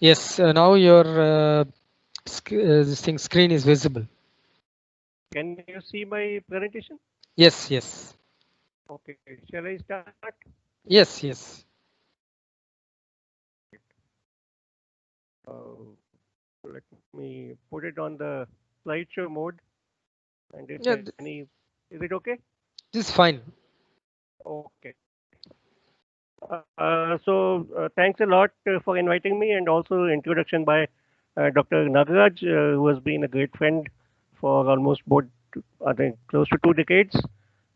Yes, now your this thing screen is visible. Can you see my presentation? Yes, yes, Okay, shall I start? yes, yes. Uh, Let me put it on the slideshow mode. And if Yeah, any, is it okay? this is fine. Okay. Thanks a lot for inviting me, and also introduction by Dr. Nagaraj, who has been a great friend for almost both, I think, close to 2 decades.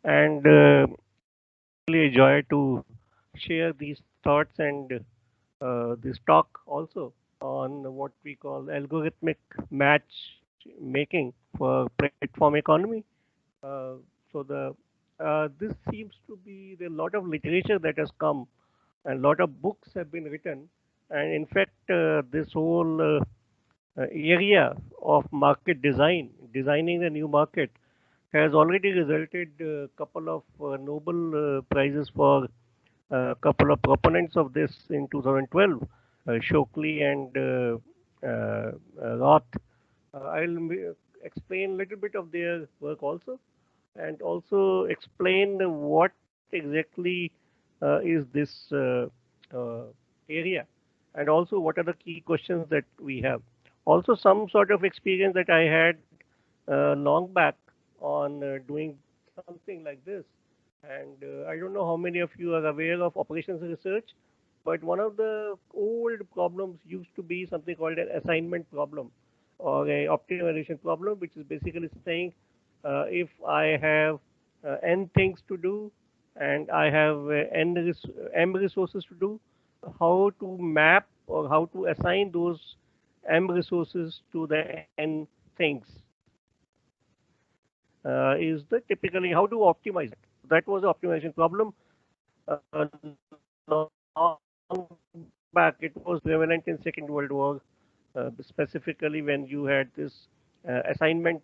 And really a joy to share these thoughts and this talk also on what we call algorithmic match making for platform economy. Uh, this seems to be the lot of literature that has come, and a lot of books have been written, and in fact, this whole area of market design, designing the new market, has already resulted a couple of Nobel prizes for a couple of proponents of this in 2012, Shockley and Roth. I'll explain a little bit of their work also, and also explain what exactly is this uh, area, and also what are the key questions that we have. Also, some sort of experience that I had long back on doing something like this. And I don't know how many of you are aware of operations research, but one of the old problems used to be something called an assignment problem or a optimization problem, which is basically saying if I have n things to do and I have m resources to do, how to map or how to assign those m resources to the n things is the typically how to optimize that. That was the optimization problem. Long back, it was prevalent in Second World War, specifically when you had this assignment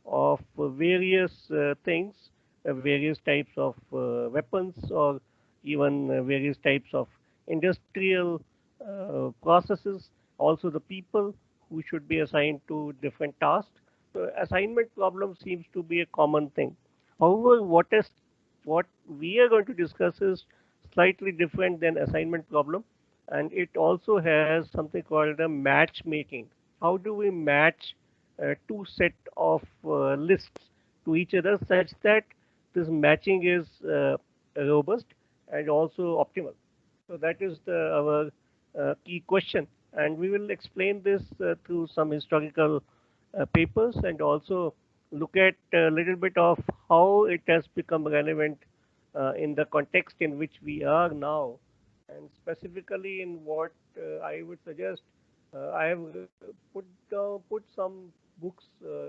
of various things, various types of weapons, or even various types of industrial processes. Also, the people who should be assigned to different tasks. So, assignment problem seems to be a common thing. However, what we are going to discuss is slightly different than assignment problem, and it also has something called a matchmaking. How do we match two set of lists to each other such that this matching is robust and also optimal? So that is our key question, and we will explain this through some historical papers, and also look at a little bit of how it has become relevant in the context in which we are now, and specifically in what I would suggest. I have put some books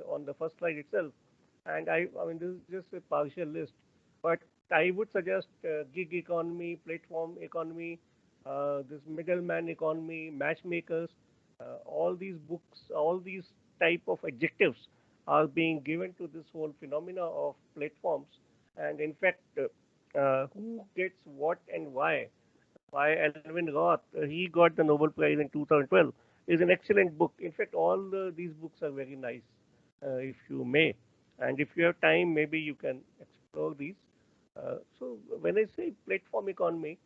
on the first slide itself, and I mean, this is just a partial list, but I would suggest gig economy, platform economy, this middleman economy, matchmakers. All these books, all these type of adjectives are being given to this whole phenomena of platforms, and in fact, who gets what and why? By Alvin Roth, he got the Nobel Prize in 2012. Is an excellent book. In fact, all these books are very nice, if you may, and if you have time, maybe you can explore these. So when I say platform economy,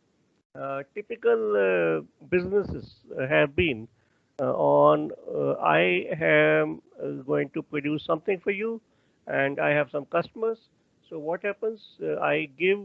typical businesses have been on I am going to produce something for you, and I have some customers. So what happens? I give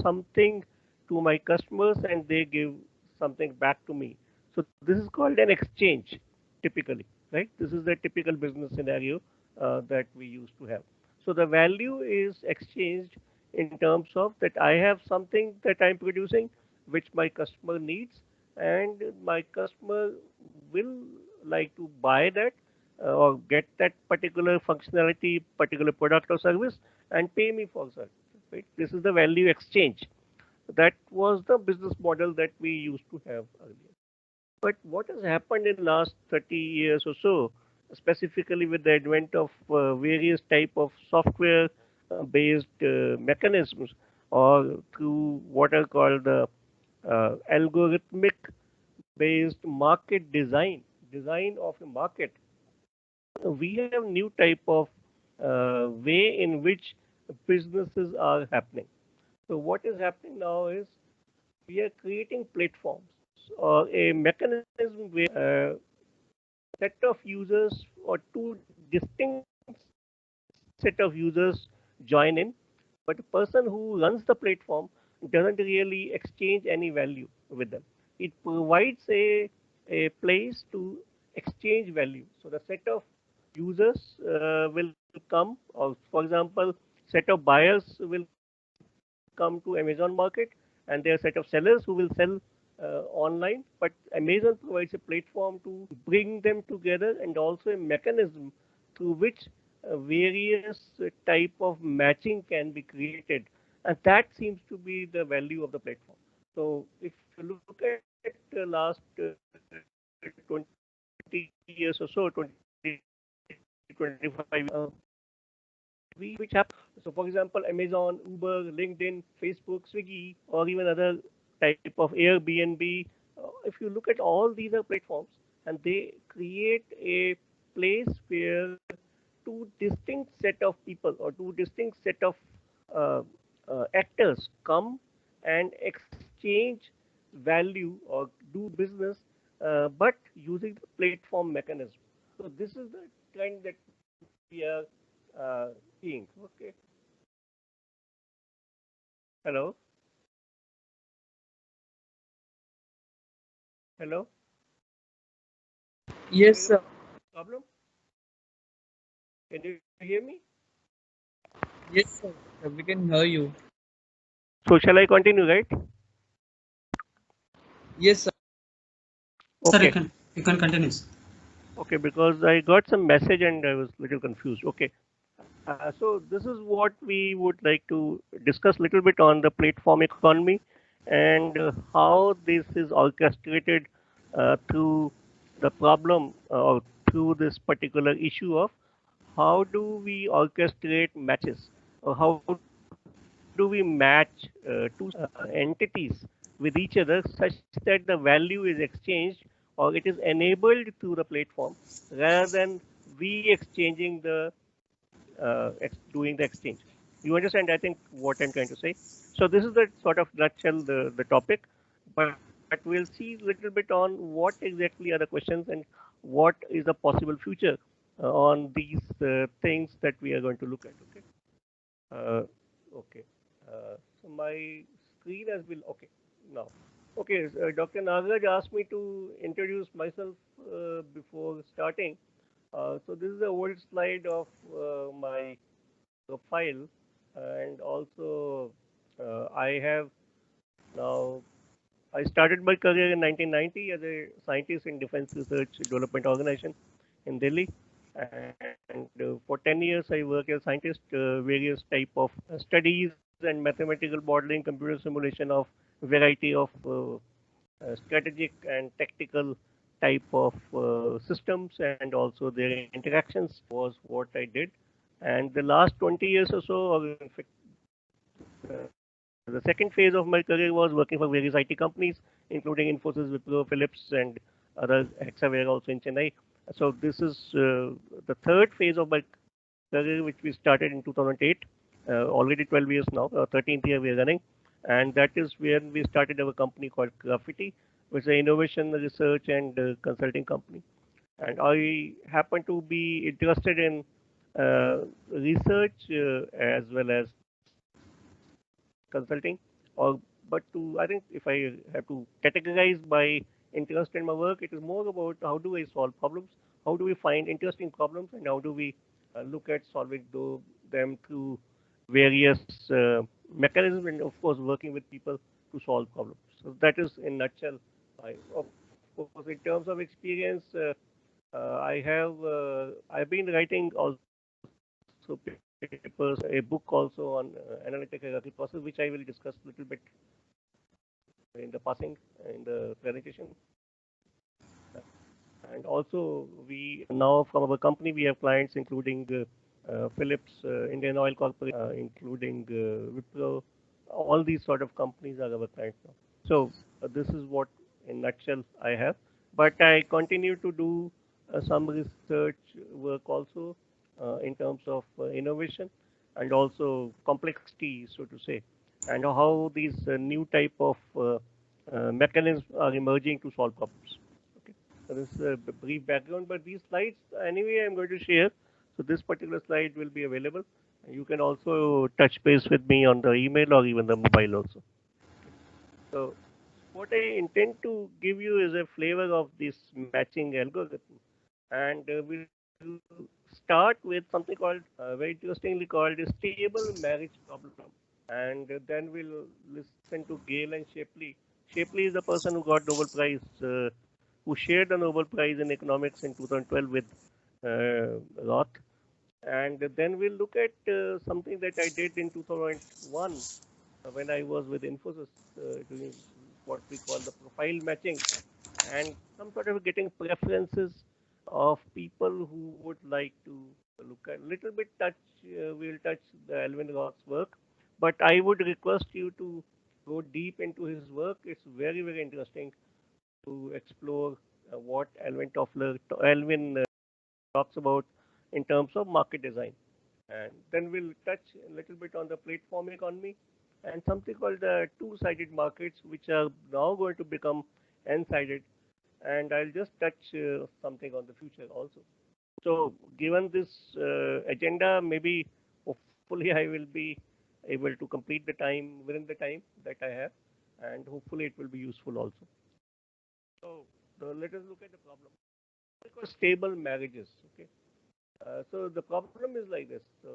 something to my customers, and they give something back to me. So this is called an exchange, typically, right? This is the typical business scenario that we used to have. So the value is exchanged in terms of that I have something that I'm producing which my customer needs, and my customer will like to buy that or get that particular functionality, particular product or service, and pay me for that. Right? This is the value exchange. That was the business model that we used to have earlier. But what has happened in last 30 years or so, specifically with the advent of various type of software based mechanisms, or through what are called the algorithmic based market design of a market. We have new type of way in which businesses are happening. So what is happening now is we are creating platforms or a mechanism where set of users or two distinct set of users join in, but the person who runs the platform doesn't really exchange any value with them. It provides a place to exchange value. So the set of users will come, or for example, set of buyers will come to Amazon Market, and there are a set of sellers who will sell online. But Amazon provides a platform to bring them together and also a mechanism through which various type of matching can be created, and that seems to be the value of the platform. So if you look at the last 20 years or so, 20, 25, which happen. So, for example, Amazon, Uber, LinkedIn, Facebook, Swiggy, or even other type of Airbnb. If you look at all these are platforms, and they create a place where two distinct set of people or two distinct set of uh, actors come and exchange value or do business, but using the platform mechanism. So this is the trend that we are seeing. Okay. Hello. Hello. Yes, There is sir. a problem. Can you hear me? Yes, sir. We can hear you. So shall I continue, right? Yes, sir. Sir, Okay. you can continue. Okay, because I got some message and I was a little confused. Okay. So this is what we would like to discuss a little bit on the platform economy and how this is orchestrated through the problem or through this particular issue of how do we orchestrate matches or how do we match two entities with each other such that the value is exchanged or it is enabled through the platform rather than we exchanging the doing the exchange. You understand, I think, what I'm trying to say? So this is the sort of nutshell, the topic, but we'll see a little bit on what exactly are the questions and what is the possible future on these things that we are going to look at. Okay. Uh, okay. So my screen has been okay now. Okay, so Dr. Nagaraj asked me to introduce myself before starting. So this is the old slide of my profile, and also I have now. I started my career in 1990 as a scientist in Defense Research Development Organization in Delhi, and for 10 years I worked as a scientist, various type of studies and mathematical modeling, computer simulation of variety of strategic and tactical type of systems and also their interactions was what I did. And the last 20 years or so, or in fact, the second phase of my career was working for various IT companies, including Infosys, Wipro, Philips, and other Hexaware also in Chennai. So this is the third phase of my career, which we started in 2008. Already 12 years now, 13th year we are running, and that is when we started our company called Graffiti, which is an innovation research and consulting company. And I happen to be interested in research as well as consulting, or but to I think if I have to categorize my interest in my work, it is more about how do I solve problems, how do we find interesting problems, and how do we look at solving them through various mechanisms, and of course working with people to solve problems. So that is in nutshell. Of course, in terms of experience, I've been writing also papers, a book also on analytic hierarchy process, which I will discuss a little bit in the passing in the presentation. And also, we now from our company we have clients including Philips, Indian Oil Corporation, including Wipro. All these sort of companies are our clients now. So this is what in nutshell I have. But I continue to do some research work also in terms of innovation and also complexity, so to say, and how these new type of mechanisms are emerging to solve problems. Okay, so this is a brief background, but these slides anyway I'm going to share. So this particular slide will be available. You can also touch base with me on the email or even the mobile also. So what I intend to give you is a flavor of this matching algorithm, and we'll start with something called, very interestingly called, a stable marriage problem. And then we'll listen to Gale and Shapley. Shapley is the person who got Nobel Prize, who shared the Nobel Prize in economics in 2012 with Roth. And then we'll look at something that I did in 2001 when I was with Infosys, doing what we call the profile matching and some sort of getting preferences of people who would like to look at little bit touch. We'll touch the Alvin Roth's work, but I would request you to go deep into his work. It's very, very interesting to explore what Alvin talks about in terms of market design. And then we'll touch a little bit on the platform economy and something called the two-sided markets, which are now going to become n-sided. And I'll just touch something on the future also. So given this agenda, maybe hopefully I will be able to complete the time within the time that I have, and hopefully it will be useful also. So let us look at the problem. Because stable marriages, okay. So the problem is like this. So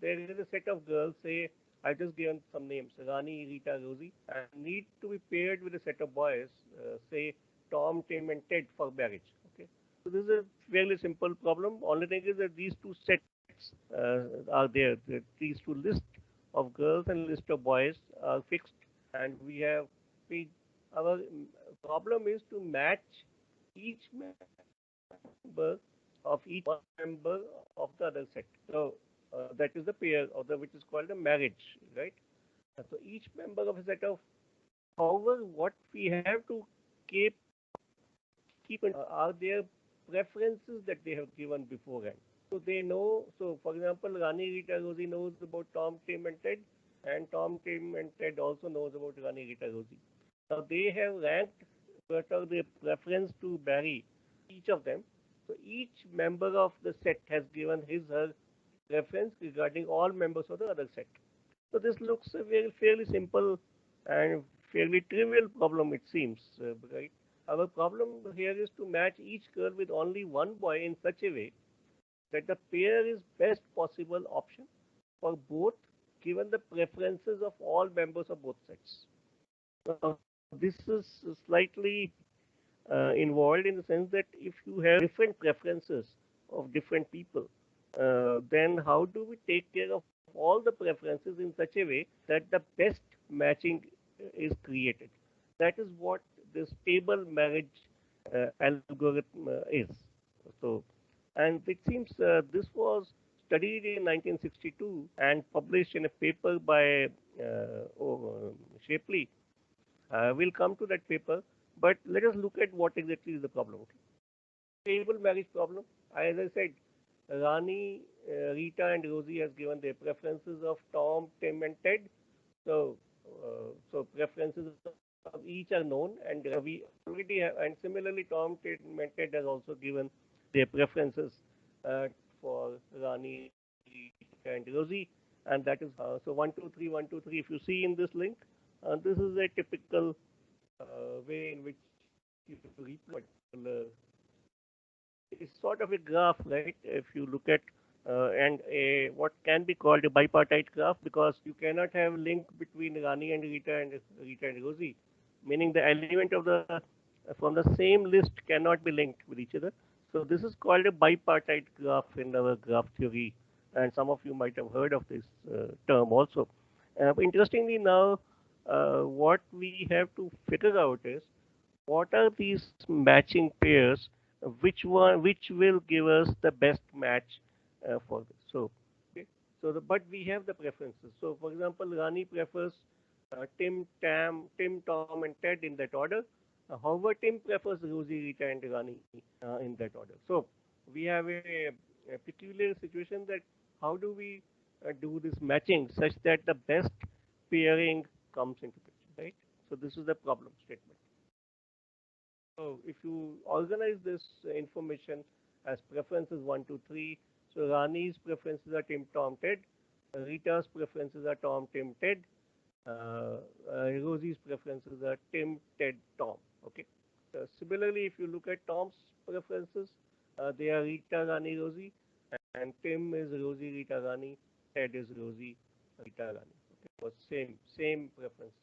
there is a set of girls, say, I just given some names, Rani, Rita, Rosie, and need to be paired with a set of boys, say Tom, Tim, and Ted for marriage. Okay. So this is a fairly simple problem. Only thing is that these two sets are there. These two lists of girls and list of boys are fixed, and our problem is to match each member of each one member of the other set. So that is the pair of the which is called a marriage, right? So each member of a set of, however, what we have to keep in are their preferences that they have given beforehand. So they know. So for example, Rani, Rita, Rosie knows about Tom, Tim, and Ted, and Tom, Tim, and Ted also knows about Rani, Rita, Rosie. Now they have ranked what are their preference to marry each of them. So each member of the set has given his/her preference regarding all members of the other set. So this looks a very fairly simple and fairly trivial problem, it seems, right? Our problem here is to match each girl with only one boy in such a way that the pair is best possible option for both, given the preferences of all members of both sets. This is slightly involved in the sense that if you have different preferences of different people, then how do we take care of all the preferences in such a way that the best matching is created? That is what this stable marriage algorithm is. So, and it seems this was studied in 1962 and published in a paper by Shapley. We'll come to that paper, but let us look at what exactly is the problem. Okay? Stable marriage problem. As I said, Rani, Rita, and Rosie has given their preferences of Tom, Tim, and Ted. So preferences of each are known, and we already have. And similarly, Tom, Tim, and Ted has also given their preferences for Rani, Rita, and Rosie, and that is so 1, 2, 3, 1, 2, 3. If you see in this link, this is a typical way in which you represent. It's sort of a graph, right? If you look at and what can be called a bipartite graph, because you cannot have a link between Rani and Rita and Rosie, meaning the element of the from the same list cannot be linked with each other. So this is called a bipartite graph in our graph theory, and some of you might have heard of this term also. Interestingly, now what we have to figure out is what are these matching pairs, which will give us the best match for this. So, okay, but we have the preferences. So, for example, Rani prefers Tim, Tom, and Ted in that order, However, Tim prefers Rosie, Rita, and Rani in that order. So we have a peculiar situation that how do we do this matching such that the best pairing comes into picture, right? So this is the problem statement. So if you organize this information as preferences 1, 2, 3, so Rani's preferences are Tim, Tom, Ted. Rita's preferences are Tom, Tim, Ted. Rosie's preferences are Tim, Ted, Tom. Okay. Similarly, if you look at Tom's preferences, they are Rita, Rani, Rosie, and Tim is Rosie, Rita, Rani. Ted is Rosie, Rita, Rani. Okay. So same preferences.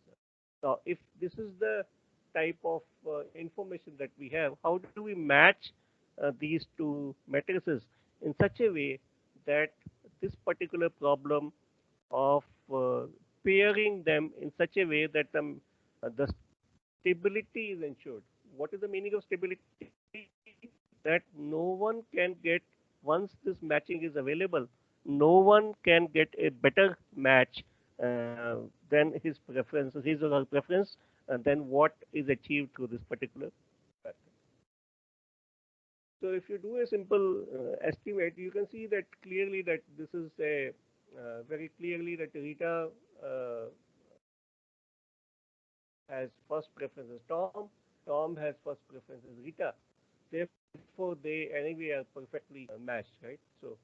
Now, if this is the type of information that we have, how do we match these two matrices in such a way that this particular problem of pairing them in such a way that the stability is ensured. What is the meaning of stability? That no one can get, once this matching is available, no one can get a better match than his preference, his or her preference, than what is achieved through this particular pattern. So if you do a simple estimate, you can see that clearly that this is a very clearly that Rita has first preference as Tom, Tom has first preference as Rita. Therefore, they anyway are perfectly matched, right? So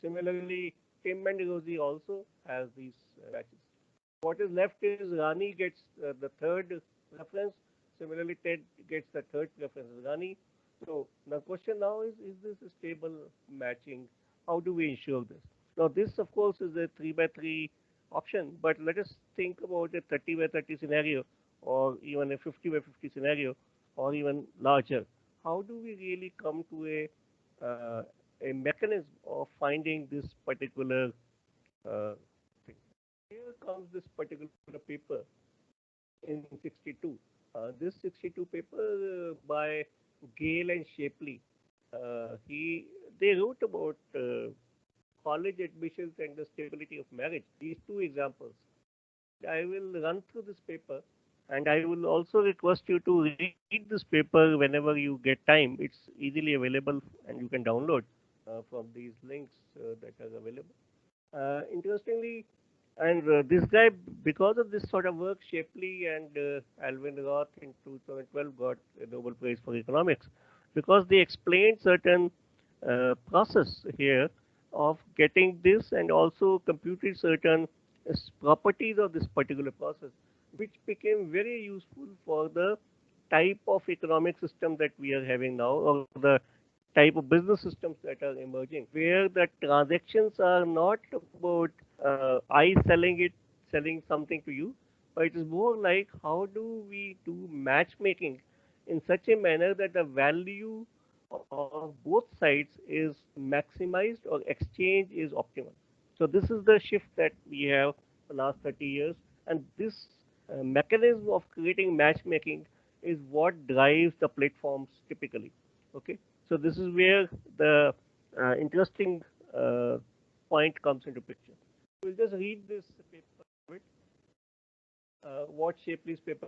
similarly, Tim and Rosie also has these matches. What is left is Rani gets the third preference. Similarly, Ted gets the third preference as Rani. So the question now is this a stable matching? How do we ensure this? Now, this of course is a 3 by 3 option, but let us think about a 30 by 30 scenario or even a 50 by 50 scenario or even larger. How do we really come to a mechanism of finding this particular thing? Here comes this particular paper in 62. This 62 paper by Gale and Shapley. They wrote about college admissions and the stability of marriage. These two examples. I will run through this paper, and I will also request you to read this paper whenever you get time. It's easily available, and you can download from these links that are available. Interestingly, and this guy, because of this sort of work, Shapley and Alvin Roth in 2012 got a Nobel Prize for Economics because they explained certain process here of getting this and also computed certain properties of this particular process, which became very useful for the type of economic system that we are having now, or the type of business systems that are emerging, where the transactions are not about I selling something to you, but it is more like how do we do matchmaking in such a manner that the value of both sides is maximized or exchange is optimal. So this is the shift that we have the last 30 years, and this mechanism of creating matchmaking is what drives the platforms typically. Okay, so this is where the interesting point comes into picture. We'll just read this paper, what Shapley's paper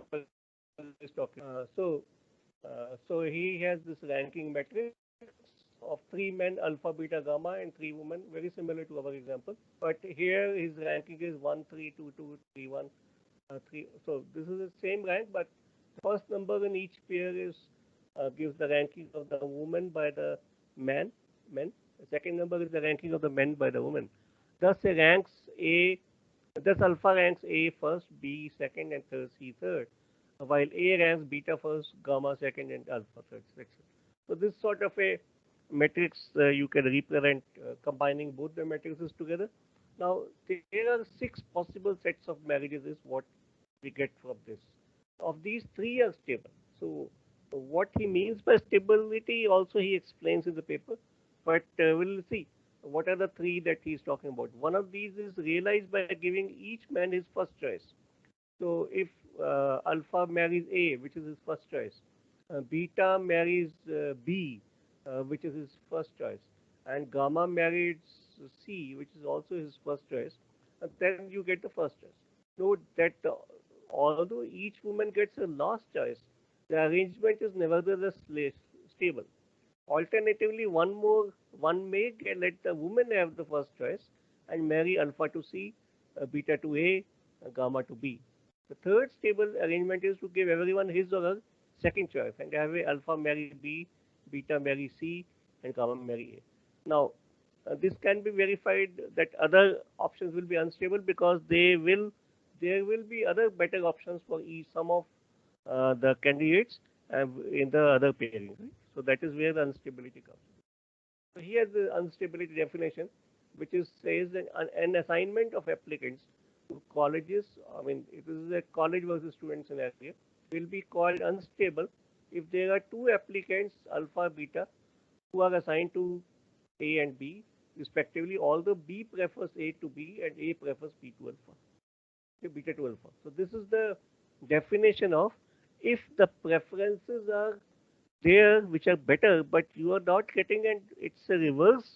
is talking. So he has this ranking matrix of 3 men, alpha, beta, gamma, and 3 women, very similar to our example. But here his ranking is 1, 3, 2, 2, 3, 1, 3. So this is the same rank, but the first number in each pair is gives the ranking of the woman by the men. The second number is the ranking of the men by the woman. Thus, it ranks A. Thus, alpha ranks A first, B second, and third, C third, while A ranks beta first, gamma second, and alpha third, etc. So this sort of a matrix you can represent combining both the matrices together. Now, there are 6 possible sets of marriages is what we get from this. Of these, 3 are stable. So what he means by stability also he explains in the paper, but we'll see what are the 3 that he's talking about. One of these is realized by giving each man his first choice. So if alpha marries A, which is his first choice, beta marries B, which is his first choice, and gamma marries C, which is also his first choice, and then you get the first choice. Note that although each woman gets a last choice, the arrangement is nevertheless stable. Alternatively, one may let the woman have the first choice and marry alpha to C, beta to A, gamma to B. The third stable arrangement is to give everyone his or her second choice and have a alpha marry B, beta marry C, and gamma marry A. Now, this can be verified that other options will be unstable because there will be other better options for each some of the candidates in the other pairing. Right? So that is where the instability comes. So here the instability definition, which is says that an assignment of applicants to colleges, I mean, it is a college versus student scenario, will be called unstable if there are two applicants, alpha, beta, who are assigned to A and B respectively, although B prefers A to B and A prefers B to alpha, beta to alpha. So this is the definition of if the preferences are there which are better, but you are not getting, and it's a reverse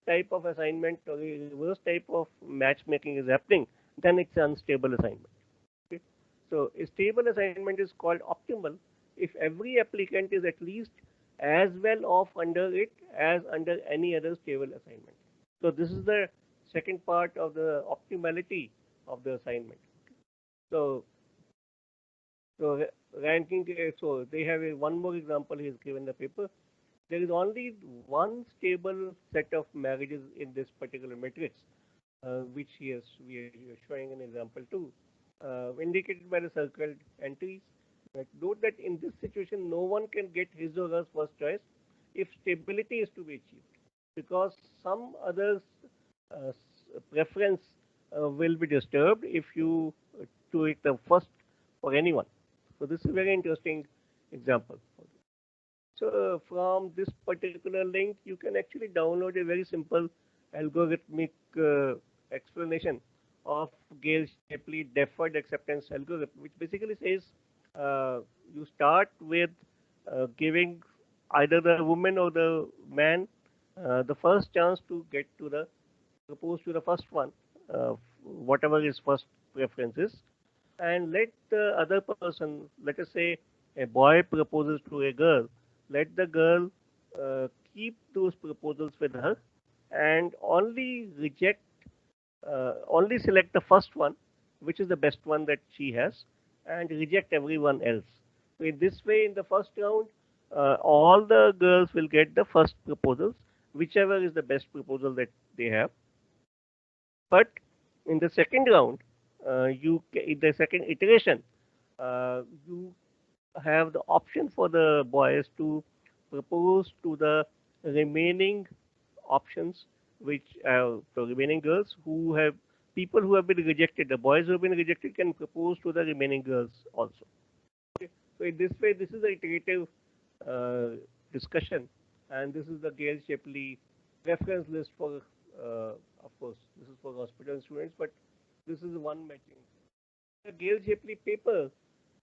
type of assignment or a reverse type of matchmaking is happening, then it's an unstable assignment. Okay? So a stable assignment is called optimal if every applicant is at least as well off under it as under any other stable assignment. So this is the second part of the optimality of the assignment. So so ranking, so they have one more example he has given the paper. There is only one stable set of marriages in this particular matrix, which we are showing an example to, indicated by the circled entries. But note that in this situation, no one can get his or her first choice if stability is to be achieved, because some others' preference will be disturbed if you do it the first for anyone. So this is a very interesting example. So from this particular link, you can actually download a very simple algorithmic explanation of Gale-Shapley deferred acceptance algorithm, which basically says you start with giving either the woman or the man the first chance to get to the propose to the first one, whatever his first preference is, and let the other person, let us say a boy proposes to a girl, let the girl keep those proposals with her and only select the first one, which is the best one that she has, and reject everyone else. So in this way, in the first round, all the girls will get the first proposals, whichever is the best proposal that they have. But in the second round, in the second iteration, you have the option for the boys to propose to the remaining options, which the remaining girls who have people who have been rejected. The boys who have been rejected can propose to the remaining girls also. Okay. So in this way, this is the iterative discussion, and this is the Gale-Shapley reference list for, of course, this is for hospital students, but this is one matching. The Gale-Shapley paper.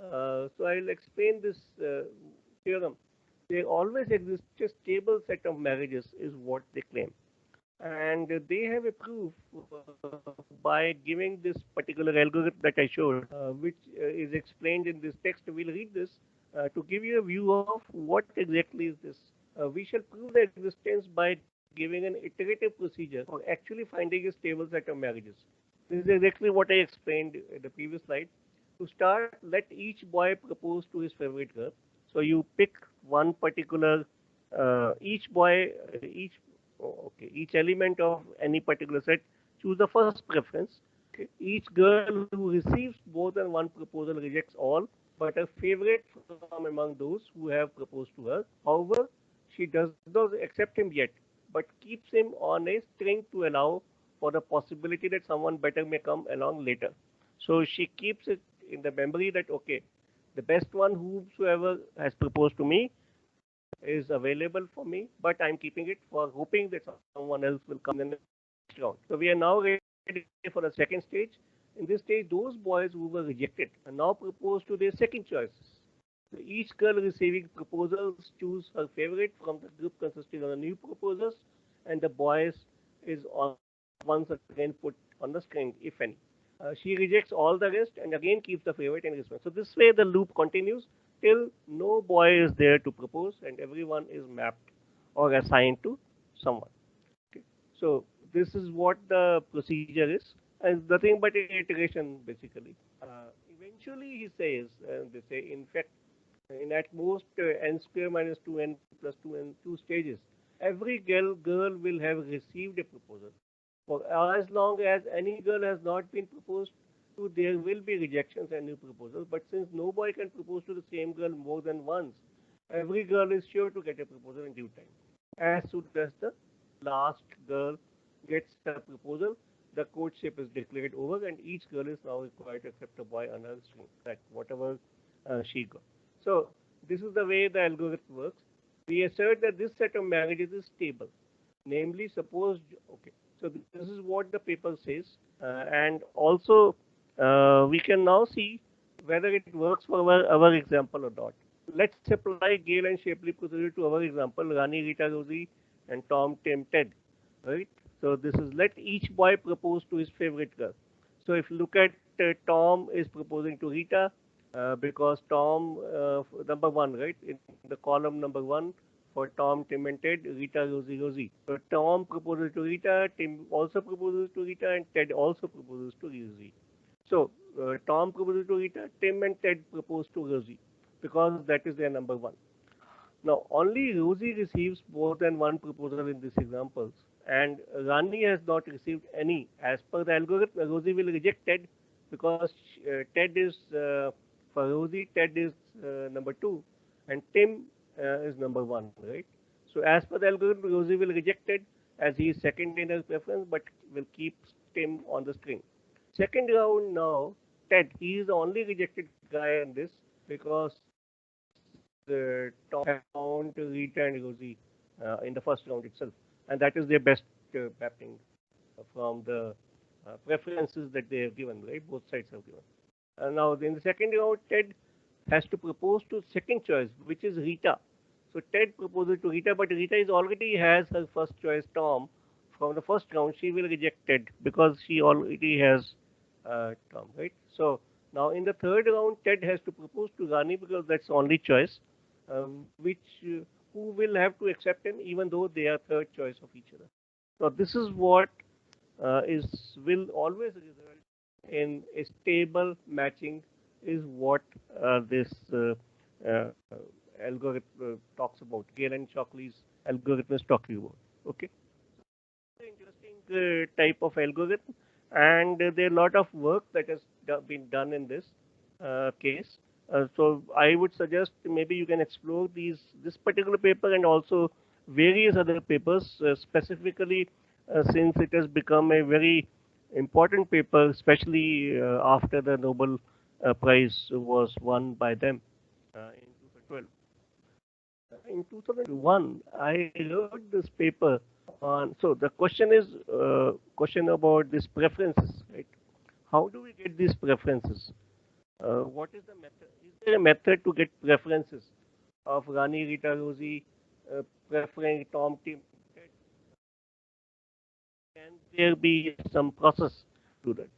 So I'll explain this theorem. There always exists a stable set of marriages, is what they claim, and they have a proof by giving this particular algorithm that I showed, which is explained in this text. We'll read this to give you a view of what exactly is this. We shall prove the existence by giving an iterative procedure for actually finding a stable set of marriages. This is exactly what I explained in the previous slide. To start, let each boy propose to his favorite girl. So you pick one particular, each boy, each element of any particular set, choose the first preference. Okay. Each girl who receives more than one proposal rejects all, but her favorite from among those who have proposed to her. However, she does not accept him yet, but keeps him on a string to allow for the possibility that someone better may come along later. So she keeps it in the memory that okay, the best one whosoever has proposed to me is available for me, but I'm keeping it for hoping that someone else will come in the next round. So we are now ready for the second stage. In this stage, those boys who were rejected are now proposed to their second choices. So each girl receiving proposals choose her favorite from the group consisting of the new proposers, and the boys is on once again put on the string, if any. She rejects all the rest and again keeps the favorite and response. So this way the loop continues. till no boy is there to propose and everyone is mapped or assigned to someone. Okay. So this is what the procedure is, and nothing but an iteration basically. Eventually, he says, they say, in fact, in at most n square minus 2n plus 2n 2 stages, every girl will have received a proposal. For as long as any girl has not been proposed to, there will be rejections and new proposals. But since no boy can propose to the same girl more than once, every girl is sure to get a proposal in due time. As soon as the last girl gets a proposal, the courtship is declared over, and each girl is now required to accept a boy on her string, that whatever she got. So this is the way the algorithm works. We assert that this set of marriages is stable. Namely, suppose, okay, so this is what the paper says, and also we can now see whether it works for our example or not. Let's apply Gale and Shapley procedure to our example, Rani, Rita, Rosie, and Tom, Tim, Ted, right? So this is let each boy propose to his favorite girl. So if you look at Tom is proposing to Rita because Tom, number one, right, in the column number one for Tom, Tim, and Ted, Rita, Rosie, Rosie. So Tom proposes to Rita, Tim also proposes to Rita, and Ted also proposes to Rosie. So Tom proposes to Rita, Tim and Ted propose to Rosie because that is their number one. Now, only Rosie receives more than one proposal in these examples, and Rani has not received any. As per the algorithm, Rosie will reject Ted because Ted is, for Rosie, Ted is number two, and Tim is number one, right? So, as per the algorithm, Rosie will reject Ted as he is second in her preference, but will keep Tim on the string. Second round now, Ted, he is the only rejected guy in this because the Tom found Rita and Rosie in the first round itself, and that is their best mapping from the preferences that they have given, right? Both sides have given. Now, in the second round, Ted has to propose to second choice, which is Rita. So Ted proposes to Rita, but Rita is already has her first choice, Tom. From the first round, she will reject Ted because she already has Tom, right? So now in the third round, Ted has to propose to Rani because that's the only choice, which who will have to accept him even though they are third choice of each other. So this is what is will always result in a stable matching is what this uh, algorithm talks about. Gale and Shockley's algorithm is talking about. Okay, interesting type of algorithm, and there are a lot of work that has been done in this case. So I would suggest maybe you can explore this particular paper and also various other papers, specifically since it has become a very important paper, especially after the Nobel Prize was won by them in 2012. In 2001, I wrote this paper on. So the question is question about these preferences, right? How do we get these preferences? What is the method? Is there a method to get preferences of Rani, Rita, Rosie, preferring Tom, Tim? Can there be some process to that?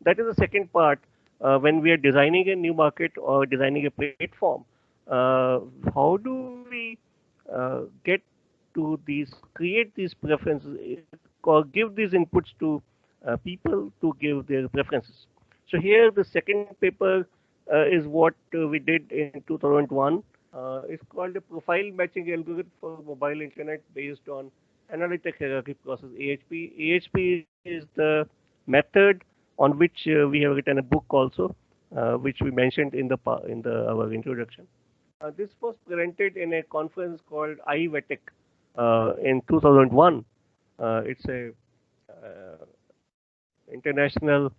That is the second part. When we are designing a new market or designing a platform, how do we get to these, create these preferences or give these inputs to people to give their preferences? So here the second paper is what we did in 2001. It's called a profile matching algorithm for mobile internet based on analytic hierarchy process, AHP. AHP is the method on which we have written a book also, which we mentioned in the our introduction. This was presented in a conference called IVETEC in 2001. It's a international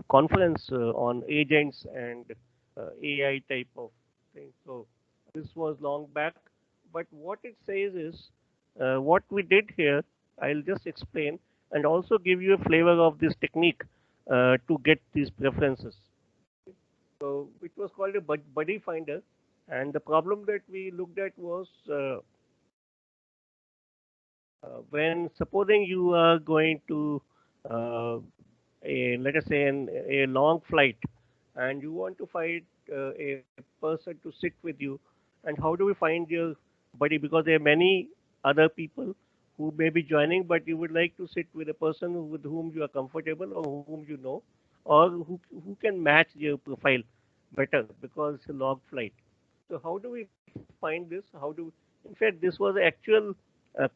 conference on agents and AI type of thing. So this was long back, but what it says is what we did here. I'll just explain and also give you a flavor of this technique to get these preferences. So it was called a buddy finder, and the problem that we looked at was when supposing you are going to let us say a long flight and you want to find a person to sit with you. And how do we find your buddy? Because there are many other people who may be joining, but you would like to sit with a person with whom you are comfortable or whom you know, or who can match your profile better because it's a log flight. So how do we find this? In fact, this was an actual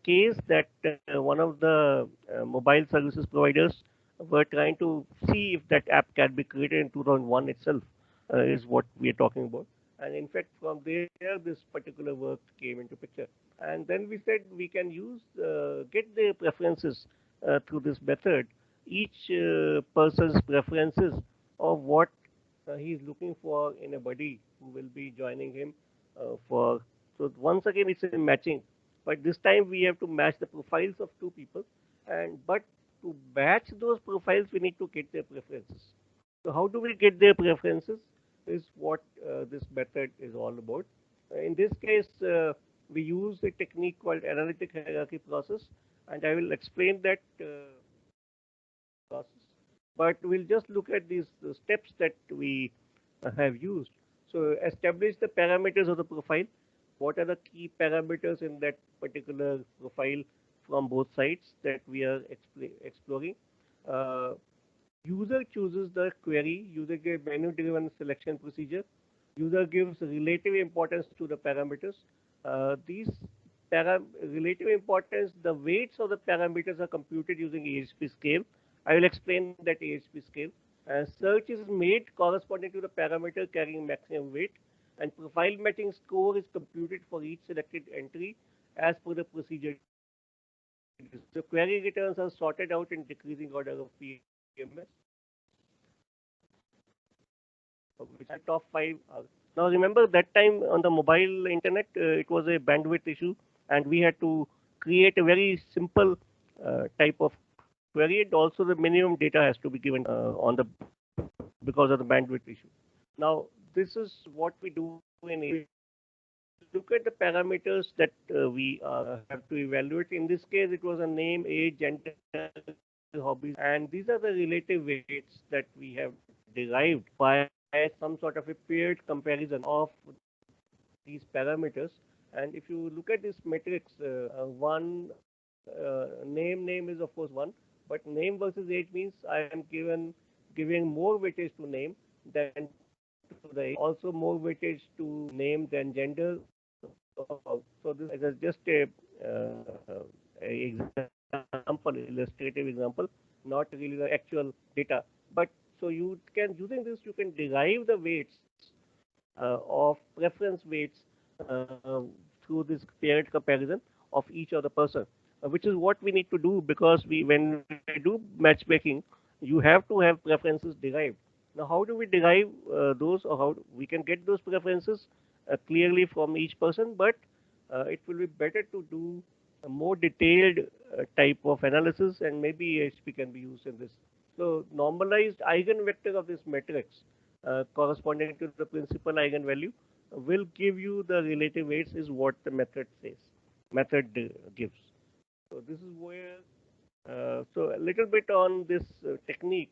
case that one of the mobile services providers were trying to see if that app can be created in 2001 itself, is what we are talking about. And in fact, from there, this particular work came into picture. And then we said we can get the preferences through this method, each person's preferences of what he's looking for in a buddy who will be joining him for. So once again, it's a matching, but this time we have to match the profiles of two people, and but to match those profiles, we need to get their preferences. So how do we get their preferences? Is what this method is all about. In this case, we use a technique called analytic hierarchy process, and I will explain that process. But we'll just look at these steps that we have used. So establish the parameters of the profile. What are the key parameters in that particular profile from both sides that we are exploring? Uh, User chooses the query. User gives menu-driven selection procedure. User gives relative importance to the parameters. These relative importance, the weights of the parameters are computed using AHP scale. I will explain that AHP scale. Search is made corresponding to the parameter carrying maximum weight, and profile matching score is computed for each selected entry as per the procedure. So query returns are sorted out in decreasing order of PMS, which are top five. Now remember that time on the mobile internet, it was a bandwidth issue, and we had to create a very simple type of query. And also the minimum data has to be given on the because of the bandwidth issue. Now this is what we do in a look at the parameters that we have to evaluate. In this case, it was a name, age, gender, hobbies, and these are the relative weights that we have derived by some sort of a paired comparison of these parameters. And if you look at this matrix, one name is of course one, but name versus age means I am giving more weightage to name than to the age. Also more weightage to name than gender. So this is just a example, illustrative example, not really the actual data. But so you can using this you can derive the weights of preference weights uh, through this paired comparison of each other person, which is what we need to do because we when we do matchmaking, you have to have preferences derived. Now, how do we derive those, or how we can get those preferences clearly from each person? But it will be better to do a more detailed type of analysis, and maybe AHP can be used in this. So, normalized eigenvector of this matrix corresponding to the principal eigenvalue will give you the relative weights is what the method says. Method gives. So this is where. So a little bit on this technique.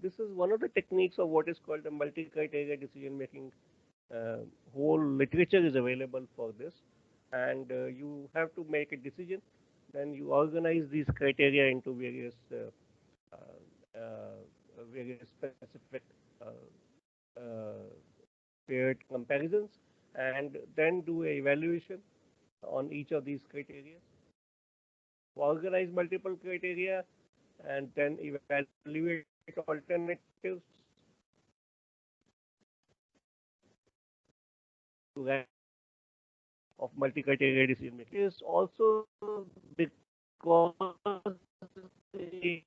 This is one of the techniques of what is called the multi-criteria decision making. Uh, Whole literature is available for this, and you have to make a decision. Then you organize these criteria into various specific uh, uh, paired comparisons, and then do a evaluation on each of these criteria. Organize multiple criteria and then evaluate alternatives to rank of multi-criteria decision making. It is also because age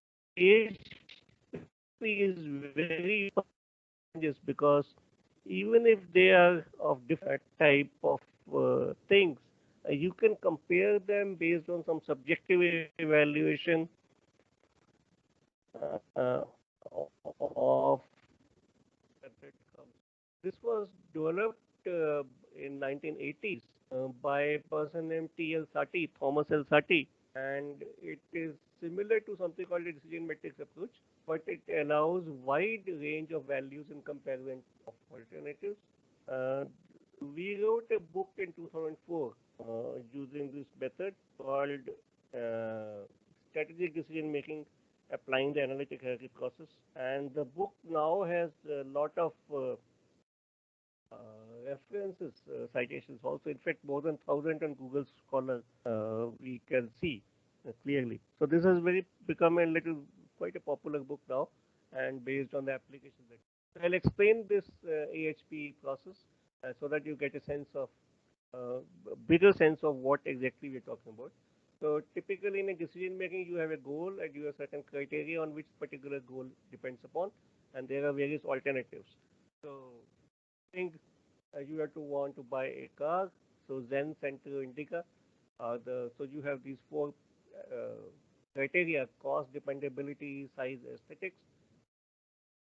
is very just because even if they are of different type of things, you can compare them based on some subjective evaluation uh, of this was developed in 1980s by a person named T.L. Thomas L. Sati, and it is similar to something called a decision matrix approach. but it allows wide range of values in comparison of alternatives. Uh, we wrote a book in 2004 using this method called Strategic Decision Making Applying the Analytic Hierarchy Process. And the book now has a lot of references, citations also. In fact, more than 1,000 on Google Scholar we can see clearly. So this has very become a little quite a popular book now, and based on the applications. So I'll explain this AHP process so that you get a sense of bigger sense of what exactly we're talking about. So typically in a decision making, you have a goal and you have certain criteria on which particular goal depends upon, and there are various alternatives. So think you have to want to buy a car. So Zen, Center, Indica. So you have these four criteria: cost, dependability, size, aesthetics.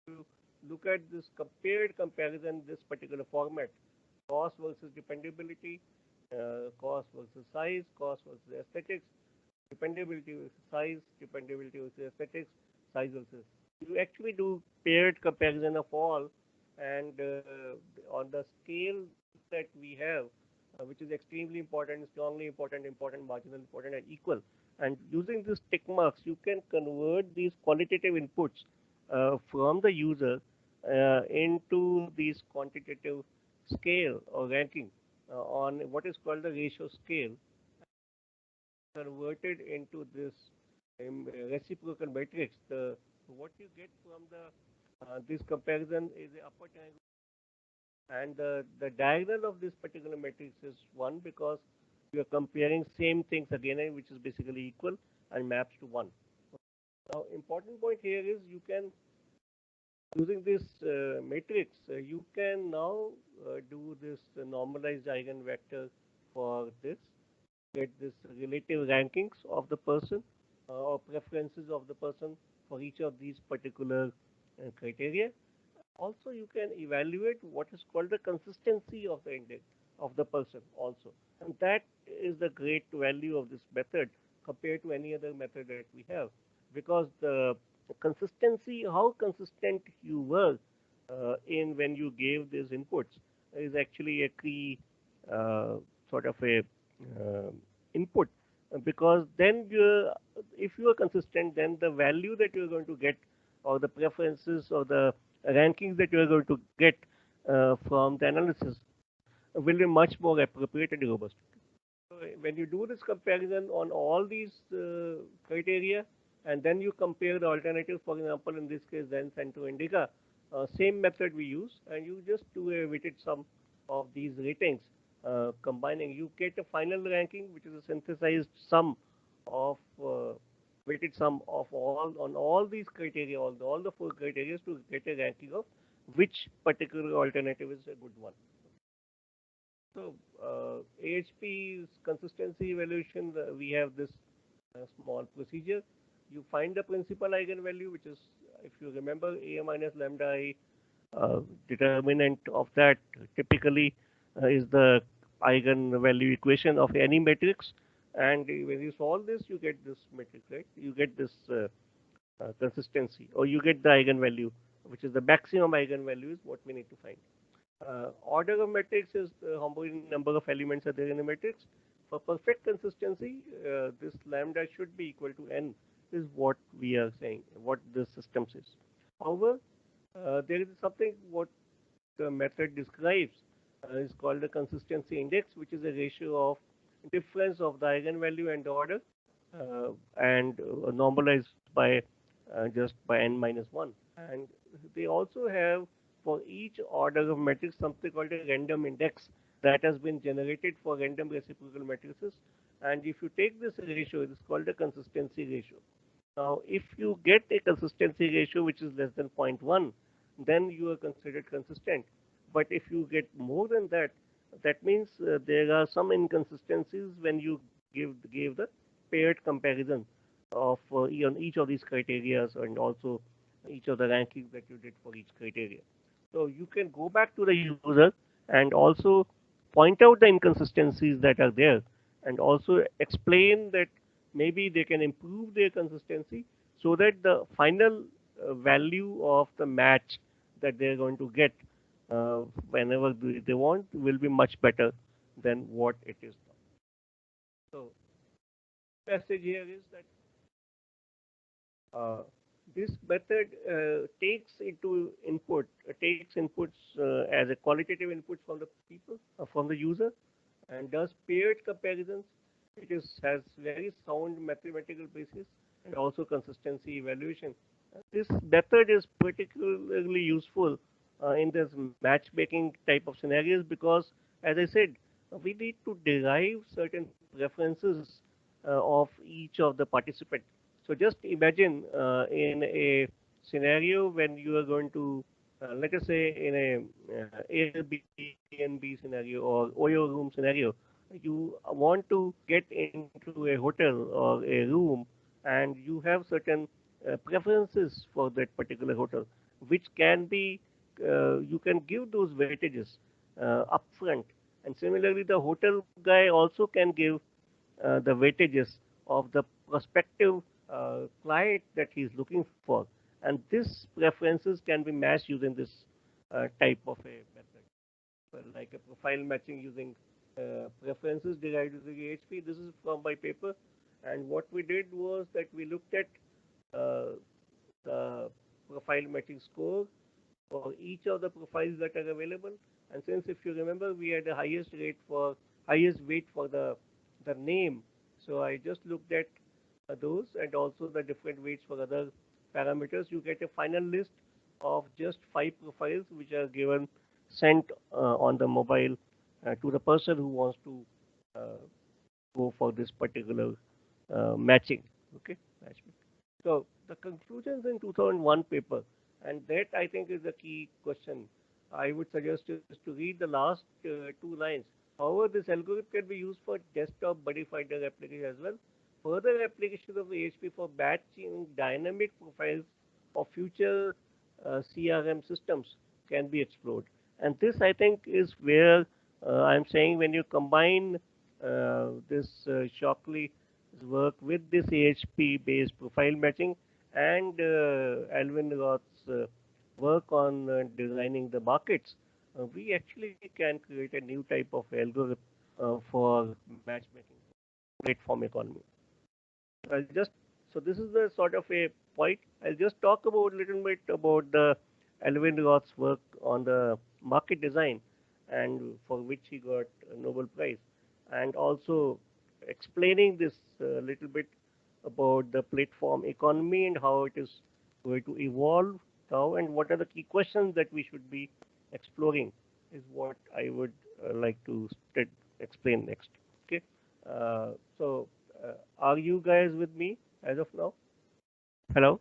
You look at this compared comparison, this particular format: cost versus dependability, cost versus size, cost versus aesthetics, dependability versus size, dependability versus aesthetics, size versus. You actually do paired comparison of all, and on the scale that we have, which is extremely important, strongly important, important, marginal important, and equal. And using these tick marks, you can convert these qualitative inputs from the user into these quantitative scale or ranking on what is called the ratio scale, converted into this reciprocal matrix. What you get from the this comparison is the upper triangle, and the diagonal of this particular matrix is 1 because you are comparing same things again, which is basically equal and maps to 1. Now, important point here is you can, using this matrix, you can now do this normalized eigenvector for this, get this relative rankings of the person or preferences of the person for each of these particular criteria. Also, you can evaluate what is called the consistency of the index of the person also. And that is the great value of this method compared to any other method that we have. Because the consistency, how consistent you were in when you gave these inputs is actually a key sort of a input. Because then if you are consistent, then the value that you are going to get, or the preferences or the rankings that you are going to get from the analysis will be much more appropriate and robust. So when you do this comparison on all these criteria, and then you compare the alternatives, for example, in this case, Zen, Center, Indica, same method we use, and you just do a weighted sum of these ratings, combining, you get a final ranking, which is a synthesized sum of weighted sum of all these criteria, all the four criteria to get a ranking of which particular alternative is a good one. So AHP's consistency evaluation, we have this small procedure. You find the principal eigenvalue, which is, if you remember, A minus lambda I, determinant of that typically is the eigenvalue equation of any matrix. And when you solve this, you get this matrix, right? You get this consistency, or you get the eigenvalue, which is the maximum eigenvalue is what we need to find. Order of matrix is how many number of elements are there in a matrix. For perfect consistency, this lambda should be equal to n, is what we are saying, what the system says. However, there is something what the method describes is called the consistency index, which is a ratio of difference of the eigenvalue and the order, and normalized by just by n minus 1. And they also have for each order of matrix something called a random index that has been generated for random reciprocal matrices. And if you take this ratio, it is called a consistency ratio. Now, if you get a consistency ratio which is less than 0.1, then you are considered consistent. But if you get more than that, that means there are some inconsistencies when you gave the paired comparison of on each of these criteria, and also each of the rankings that you did for each criteria. So you can go back to the user and also point out the inconsistencies that are there, and also explain that maybe they can improve their consistency so that the final value of the match that they're going to get whenever they want will be much better than what it is now. So, message here is that this method takes inputs as a qualitative input from the people, from the user, and does paired comparisons. Has very sound mathematical basis and also consistency evaluation. This method is particularly useful in this matchmaking type of scenarios because, as I said, we need to derive certain preferences of each of the participants. So just imagine in a scenario when you are going to, let us say, in a Airbnb scenario or Oyo room scenario, you want to get into a hotel or a room, and you have certain preferences for that particular hotel, which can be you can give those weightages upfront, and similarly, the hotel guy also can give the weightages of the prospective client that he's looking for. And this preferences can be matched using this type of a method, well, like a profile matching using preferences derived using AHP. This is from my paper. And what we did was that we looked at the profile matching score for each of the profiles that are available. And since, if you remember, we had the highest weight for the name, so I just looked at those and also the different weights for other parameters. You get a final list of just 5 profiles which are sent on the mobile to the person who wants to go for this particular matching. Okay, matching. So the conclusions in 2001 paper, and that I think is the key question. I would suggest is to read the last 2 lines. However, this algorithm can be used for desktop buddy finder application as well. Further applications of the AHP for matching dynamic profiles of future CRM systems can be explored. And this, I think, is where I'm saying when you combine this Shockley's work with this AHP-based profile matching and Alvin Roth's work on designing the markets, we actually can create a new type of algorithm for matchmaking, platform economy. So this is the sort of a point. I'll just talk about a little bit about the Alvin Roth's work on the market design, and for which he got a Nobel Prize, and also explaining this a little bit about the platform economy and how it is going to evolve now, and what are the key questions that we should be exploring is what I would like to explain next. Okay, so are you guys with me as of now? Hello?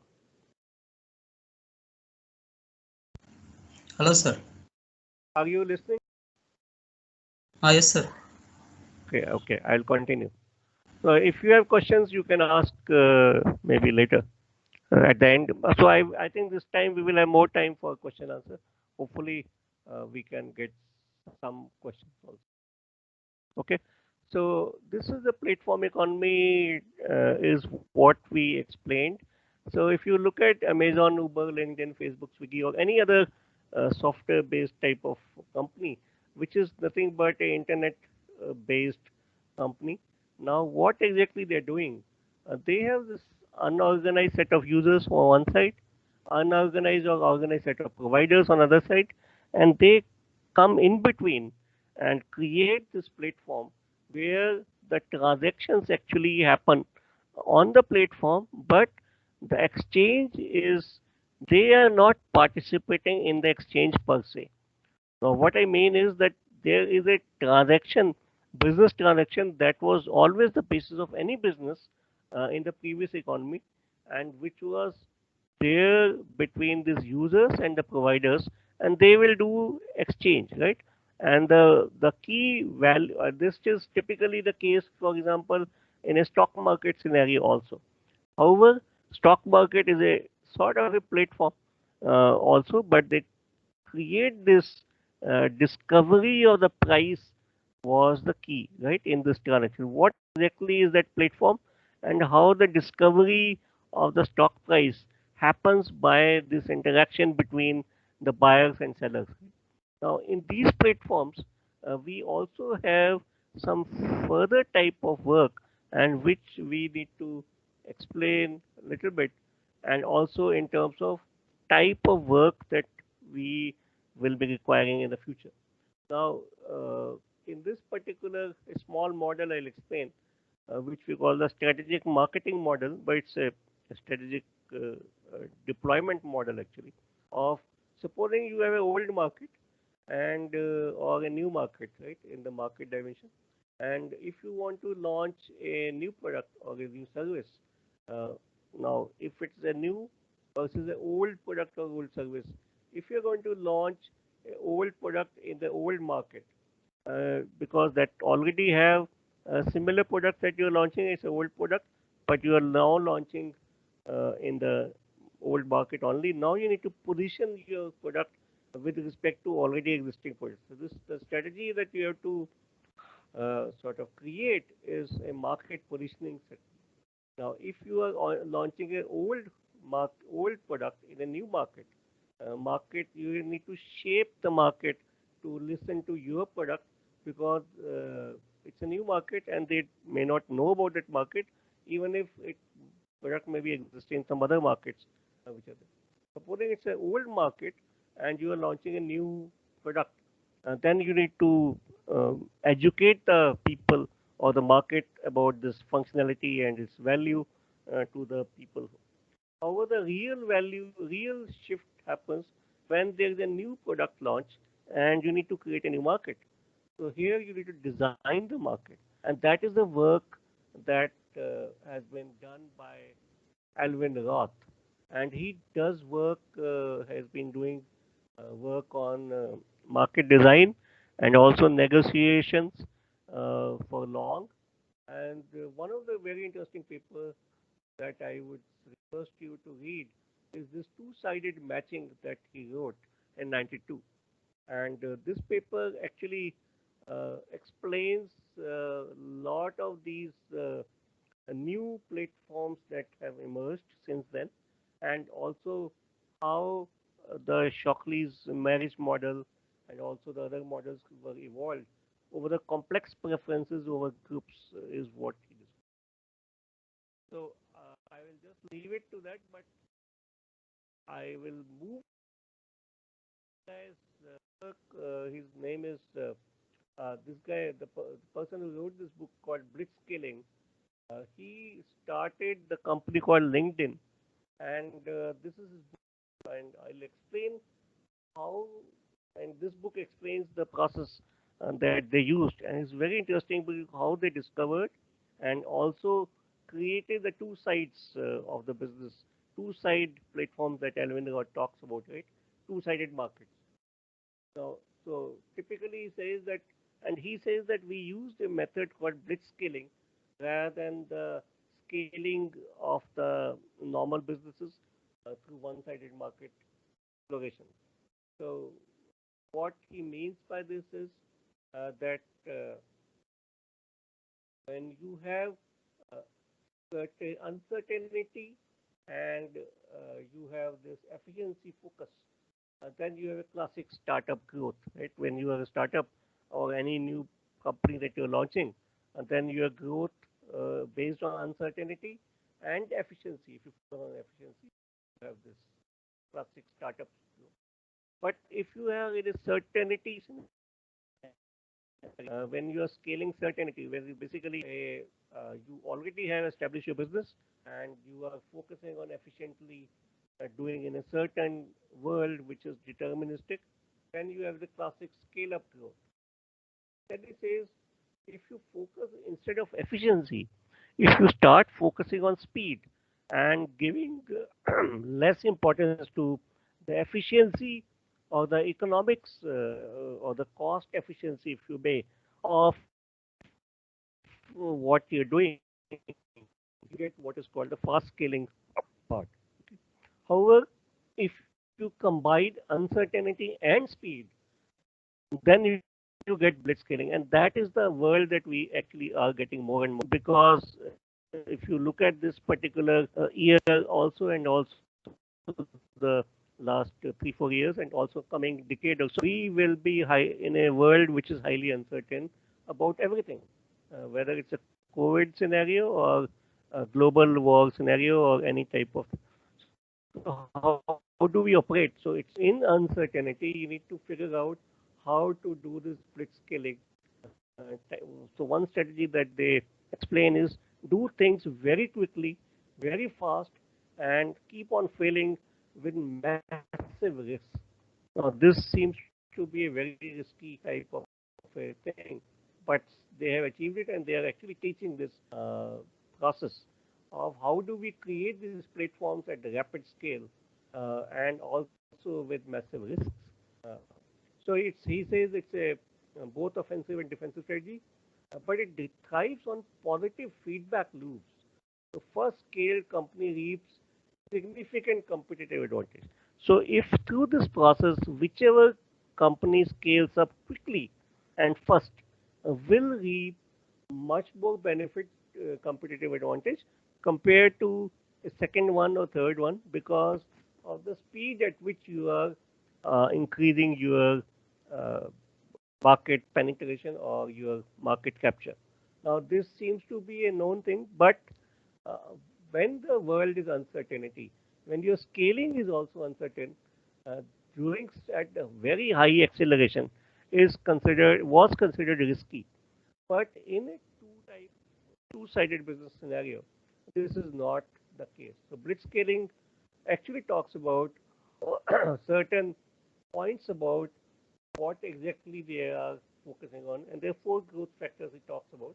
Hello, sir. Are you listening? Yes, sir. Okay, I'll continue. So if you have questions, you can ask maybe later at the end. So I think this time we will have more time for question answer. Hopefully, we can get some questions also. Okay. So this is the platform economy is what we explained. So if you look at Amazon, Uber, LinkedIn, Facebook, Swiggy, or any other software-based type of company, which is nothing but a internet-based company. Now, what exactly they're doing? They have this unorganized set of users on one side, unorganized or organized set of providers on other side, and they come in between and create this platform where the transactions actually happen on the platform, but the exchange is they are not participating in the exchange per se. Now, what I mean is that there is a transaction, business transaction that was always the basis of any business in the previous economy, and which was there between these users and the providers, and they will do exchange, right? And the key value, this is typically the case, for example, in a stock market scenario also. However, stock market is a sort of a platform also, but they create this discovery of the price was the key, right, in this transaction. What exactly is that platform, and how the discovery of the stock price happens by this interaction between the buyers and sellers. Now, in these platforms, we also have some further type of work and which we need to explain a little bit, and also in terms of type of work that we will be requiring in the future. Now, in this particular small model, I'll explain, which we call the strategic marketing model, but it's a strategic deployment model actually. Of supposing you have an old market and or a new market, right, in the market dimension, and if you want to launch a new product or a new service, uh, now if it's a new versus an old product or old service, if you're going to launch an old product in the old market, because that already have a similar product that you're launching is an old product, but you are now launching in the old market only. Now you need to position your product with respect to already existing products. So this the strategy that you have to sort of create is a market positioning set. Now, if you are launching an old product in a new market, you need to shape the market to listen to your product because it's a new market and they may not know about that market, even if it product may be existing in some other markets which are there. Supposing it's an old market and you are launching a new product, then you need to educate the people or the market about this functionality and its value to the people. However, the real shift happens when there is a new product launch and you need to create a new market. So here you need to design the market, and that is the work that has been done by Alvin Roth, and he does has been doing work on market design and also negotiations for long. And one of the very interesting papers that I would request you to read is this two-sided matching that he wrote in 92. And this paper actually explains a lot of these new platforms that have emerged since then, and also how the Shockley's marriage model and also the other models were evolved over the complex preferences over groups is what he described. So I will just leave it to that, but I will move. Guy's work. His name is this guy, the person who wrote this book called Blitzscaling. He started the company called LinkedIn, and this is his book, and I'll explain how. And this book explains the process that they used, and it's very interesting how they discovered and also created the two sides of the business, two-side platforms that Alvin Roth talks about, right? Two-sided markets. So typically he says that, and he says that we used a method called blitzscaling rather than the scaling of the normal businesses through one-sided market exploration. So what he means by this is that when you have uh, certain uncertainty and you have this efficiency focus, then you have a classic startup growth, right? When you are a startup or any new company that you're launching, and then your growth based on uncertainty and efficiency. If you focus on efficiency, you have this classic startup growth. But if you have it is certainty, when you are scaling certainty, where you basically you already have established your business and you are focusing on efficiently doing in a certain world which is deterministic, then you have the classic scale up growth. Then it says if you focus instead of efficiency, if you start focusing on speed and giving less importance to the efficiency or the economics or the cost efficiency, if you may, of what you're doing, you get what is called the fast scaling part. However, if you combine uncertainty and speed, then you get blitzscaling, and that is the world that we actually are getting more and more because if you look at this particular year also and also the last 3-4 years and also coming decade or so, we will be in a world which is highly uncertain about everything, whether it's a COVID scenario or a global war scenario or any type of. So how do we operate? So it's in uncertainty. You need to figure out how to do this blitz scaling. So one strategy that they explain is do things very quickly, very fast, and keep on failing with massive risks. Now this seems to be a very risky type of a thing, but they have achieved it, and they are actually teaching this process of how do we create these platforms at a rapid scale and also with massive risks. Uh, so he says it's a both offensive and defensive strategy, but it thrives on positive feedback loops. The first scale company reaps significant competitive advantage. So if through this process, whichever company scales up quickly and first will reap much more benefit, competitive advantage compared to a second one or third one because of the speed at which you are increasing your uh, market penetration or your market capture. Now, this seems to be a known thing, but uh, when the world is uncertainty, when your scaling is also uncertain, uh, doing at a very high acceleration was considered risky. But in a two-sided business scenario, this is not the case. So blitzscaling actually talks about certain points about what exactly they are focusing on, and there are four growth factors it talks about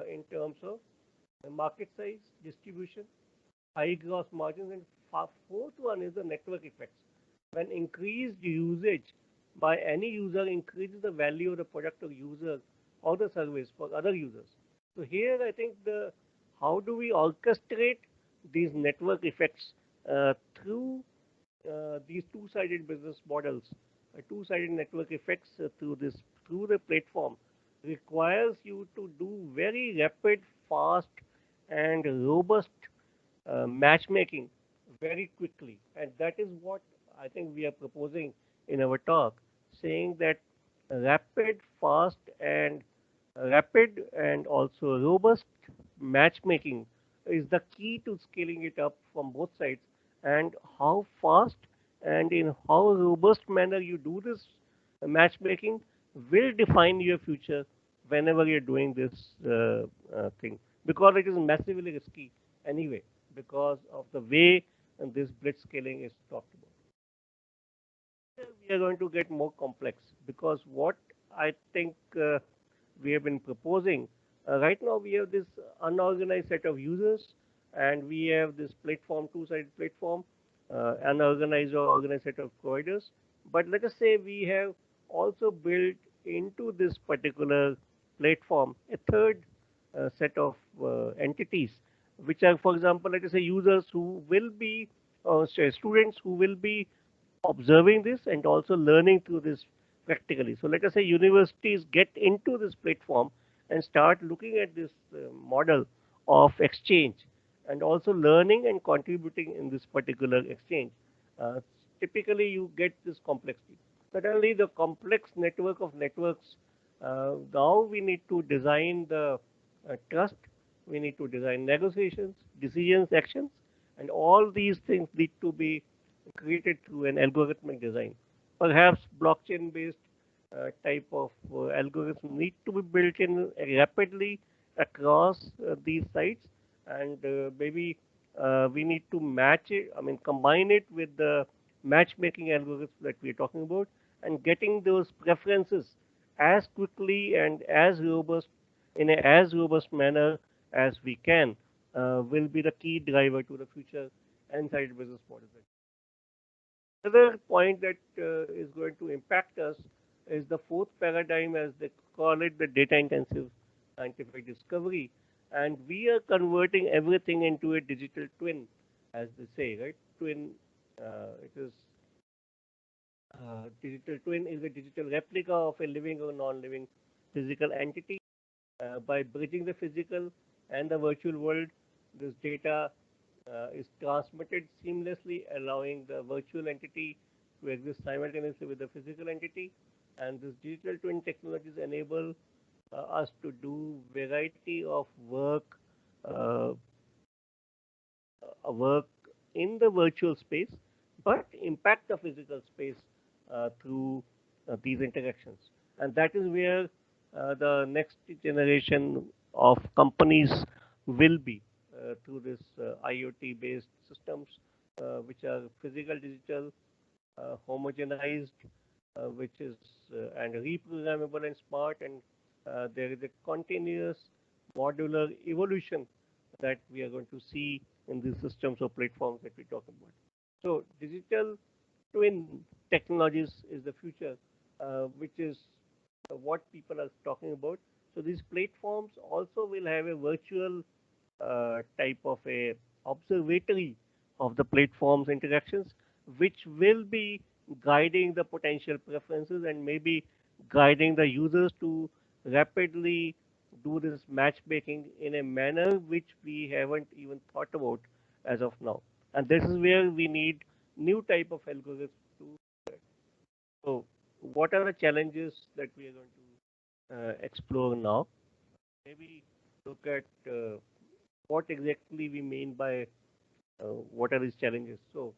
in terms of the market size, distribution, high gross margins, and fourth one is the network effects. When increased usage by any user increases the value of the product or user or the service for other users. So here I think the how do we orchestrate these network effects through these two-sided business models, two-sided network effects through the platform requires you to do very rapid, fast, and robust matchmaking very quickly, and that is what I think we are proposing in our talk, saying that rapid, fast, and rapid and also robust matchmaking is the key to scaling it up from both sides, and how fast and in how robust manner you do this matchmaking will define your future whenever you're doing this thing, because it is massively risky anyway because of the way this blitz scaling is talked about. We are going to get more complex because what I think we have been proposing right now, we have this unorganized set of users, and we have this platform, two-sided platform, unorganized or organized set of providers. But let us say we have also built into this particular platform a third set of entities, which are, for example, let us say users who will be, say students who will be observing this and also learning through this practically. So let us say universities get into this platform and start looking at this model of exchange and also learning and contributing in this particular exchange. Uh, Typically, you get this complexity. Suddenly, the complex network of networks. Now we need to design the trust. We need to design negotiations, decisions, actions, and all these things need to be created through an algorithmic design. Perhaps blockchain-based type of algorithm need to be built in rapidly across these sites, and maybe we need to match it. I mean, combine it with the matchmaking algorithms that we are talking about, and getting those preferences as quickly and as robust in a as robust manner as we can will be the key driver to the future inside business models. Another point that is going to impact us is the fourth paradigm, as they call it, the data intensive scientific discovery. And we are converting everything into a digital twin, as they say, right? Twin, it is digital twin is a digital replica of a living or non-living physical entity. By bridging the physical and the virtual world, this data is transmitted seamlessly, allowing the virtual entity to exist simultaneously with the physical entity. And this digital twin technologies enable us to do variety of uh, work in the virtual space, but impact the physical space through these interactions. And that is where the next generation of companies will be through this IoT based systems, which are physical, digital, homogenized, which is and reprogrammable and smart, and there is a continuous modular evolution that we are going to see in these systems or platforms that we talk about. So digital twin technologies is the future, which is what people are talking about. So these platforms also will have a virtual type of a observatory of the platform's interactions, which will be guiding the potential preferences and maybe guiding the users to rapidly do this matchmaking in a manner which we haven't even thought about as of now. And this is where we need new type of algorithms to. So, what are the challenges that we are going to explore now? Maybe look at what exactly we mean by what are these challenges. So,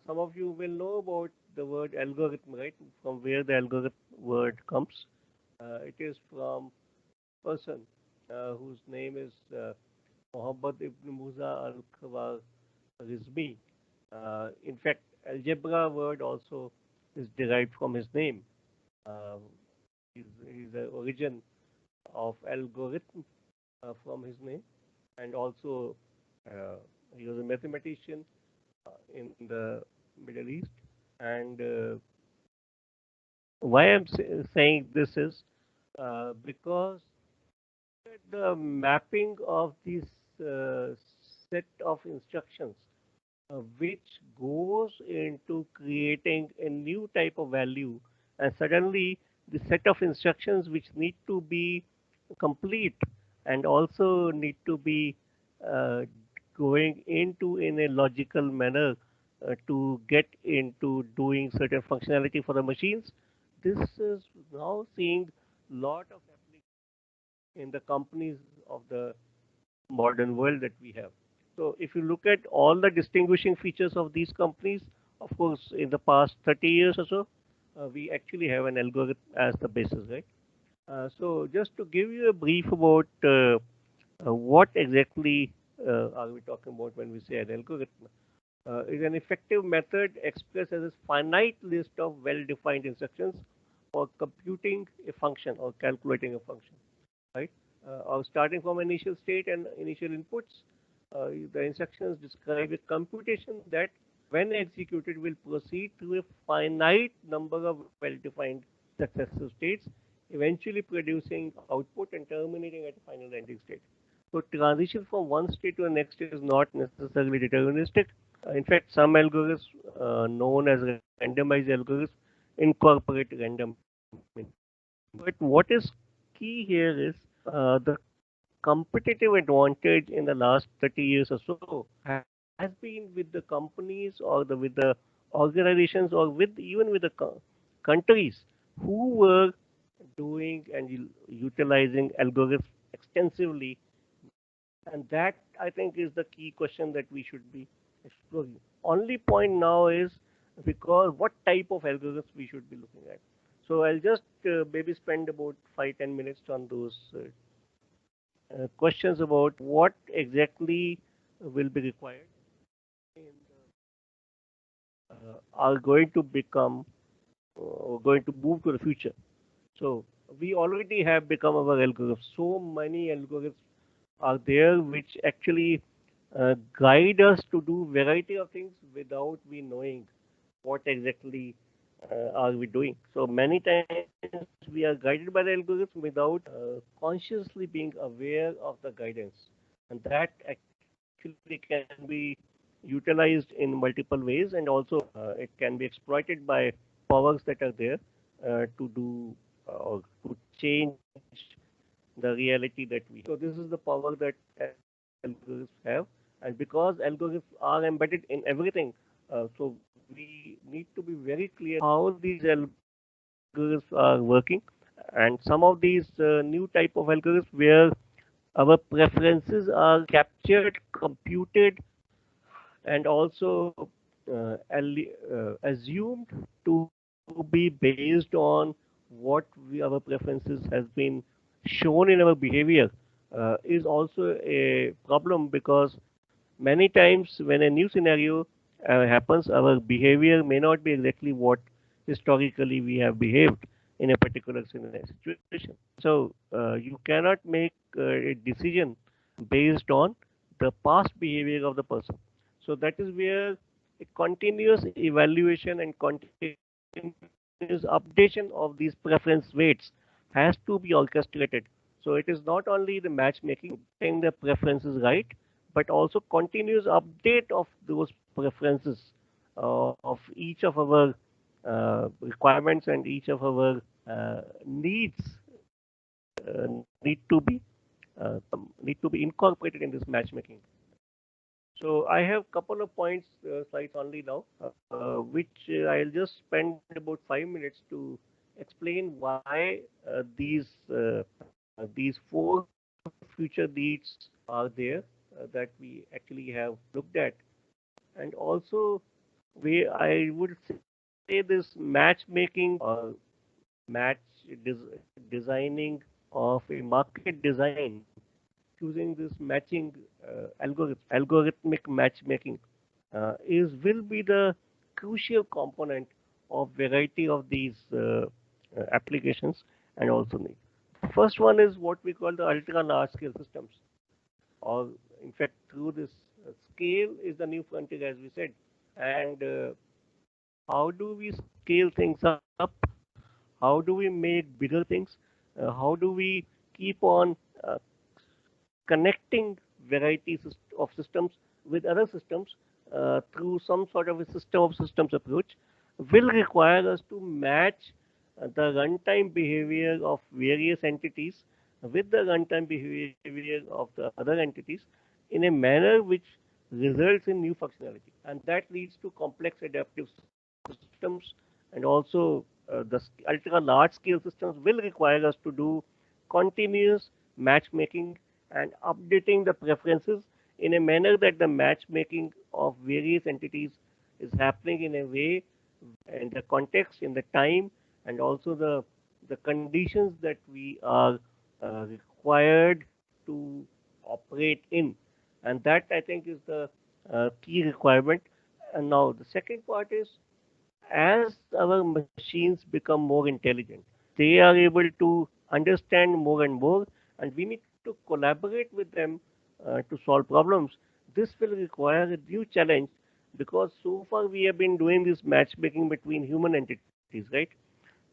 some of you will know about the word algorithm, right? From where the algorithm word comes. It is from person whose name is Muhammad ibn Musa al-Khwarizmi. In fact, algebra word also is derived from his name. Uh, he's the origin of algorithm from his name, and also uh, he was a mathematician in the Middle East. And why I'm saying this is because the mapping of this uh, set of instructions, which goes into creating a new type of value, and suddenly the set of instructions which need to be complete and also need to be uh, going into in a logical manner to get into doing certain functionality for the machines. This is now seeing lot of in the companies of the modern world that we have. So if you look at all the distinguishing features of these companies, of course, in the past 30 years or so, we actually have an algorithm as the basis, right? So just to give you a brief about what exactly are we talking about when we say an algorithm, is an effective method expressed as a finite list of well-defined instructions for computing a function or calculating a function, right? Or starting from initial state and initial inputs, the instructions describe a computation that, when executed, will proceed through a finite number of well-defined successive states, eventually producing output and terminating at a final ending state. So transition from one state to the next is not necessarily deterministic. In fact, some algorithms known as randomized algorithms incorporate random. But what is key here is the competitive advantage in the last 30 years or so has been with the companies or with the organizations or with even with the countries who were doing and utilizing algorithms extensively, and that I think is the key question that we should be exploring. Only point now is because what type of algorithms we should be looking at. So I'll just maybe spend about 5-10 minutes on those questions about what exactly will be required in are going to become going to move to the future. So we already have become our algorithms. So many algorithms are there which actually guide us to do variety of things without we knowing what exactly are we doing. So many times we are guided by the algorithm without consciously being aware of the guidance, and that actually can be utilized in multiple ways, and also it can be exploited by powers that are there to do or to change the reality that we have. So this is the power that algorithms have. And because algorithms are embedded in everything, so we need to be very clear how these algorithms are working. And some of these new type of algorithms where our preferences are captured, computed, and also assumed to be based on what our preferences has been shown in our behavior is also a problem, because many times when a new scenario happens, our behavior may not be exactly what historically we have behaved in a particular situation. So you cannot make a decision based on the past behavior of the person. So that is where a continuous evaluation and continuous updation of these preference weights has to be orchestrated. So it is not only the matchmaking, getting the preferences right, but also continuous update of those preferences of each of our requirements and each of our needs need to be incorporated in this matchmaking. So I have couple of points, slides only now, which I'll just spend about 5 minutes to explain why these four future needs are there that we actually have looked at, and also I would say this matchmaking or match designing of a market design choosing this matching algorithmic matchmaking is will be the crucial component of variety of these applications and also need. First one is what we call the ultra large scale systems, or in fact through this scale is the new frontier, as we said. And how do we scale things up? How do we make bigger things? How do we keep on connecting varieties of systems with other systems through some sort of a system of systems approach will require us to match the runtime behavior of various entities with the runtime behavior of the other entities in a manner which results in new functionality. And that leads to complex adaptive systems, and also the ultra large scale systems will require us to do continuous matchmaking and updating the preferences in a manner that the matchmaking of various entities is happening in a way, in the context, in the time, and also the conditions that we are required to operate in. And that I think is the key requirement. And now the second part is, as our machines become more intelligent, they are able to understand more and more, and we need to collaborate with them to solve problems. This will require a new challenge, because so far we have been doing this matchmaking between human entities, right?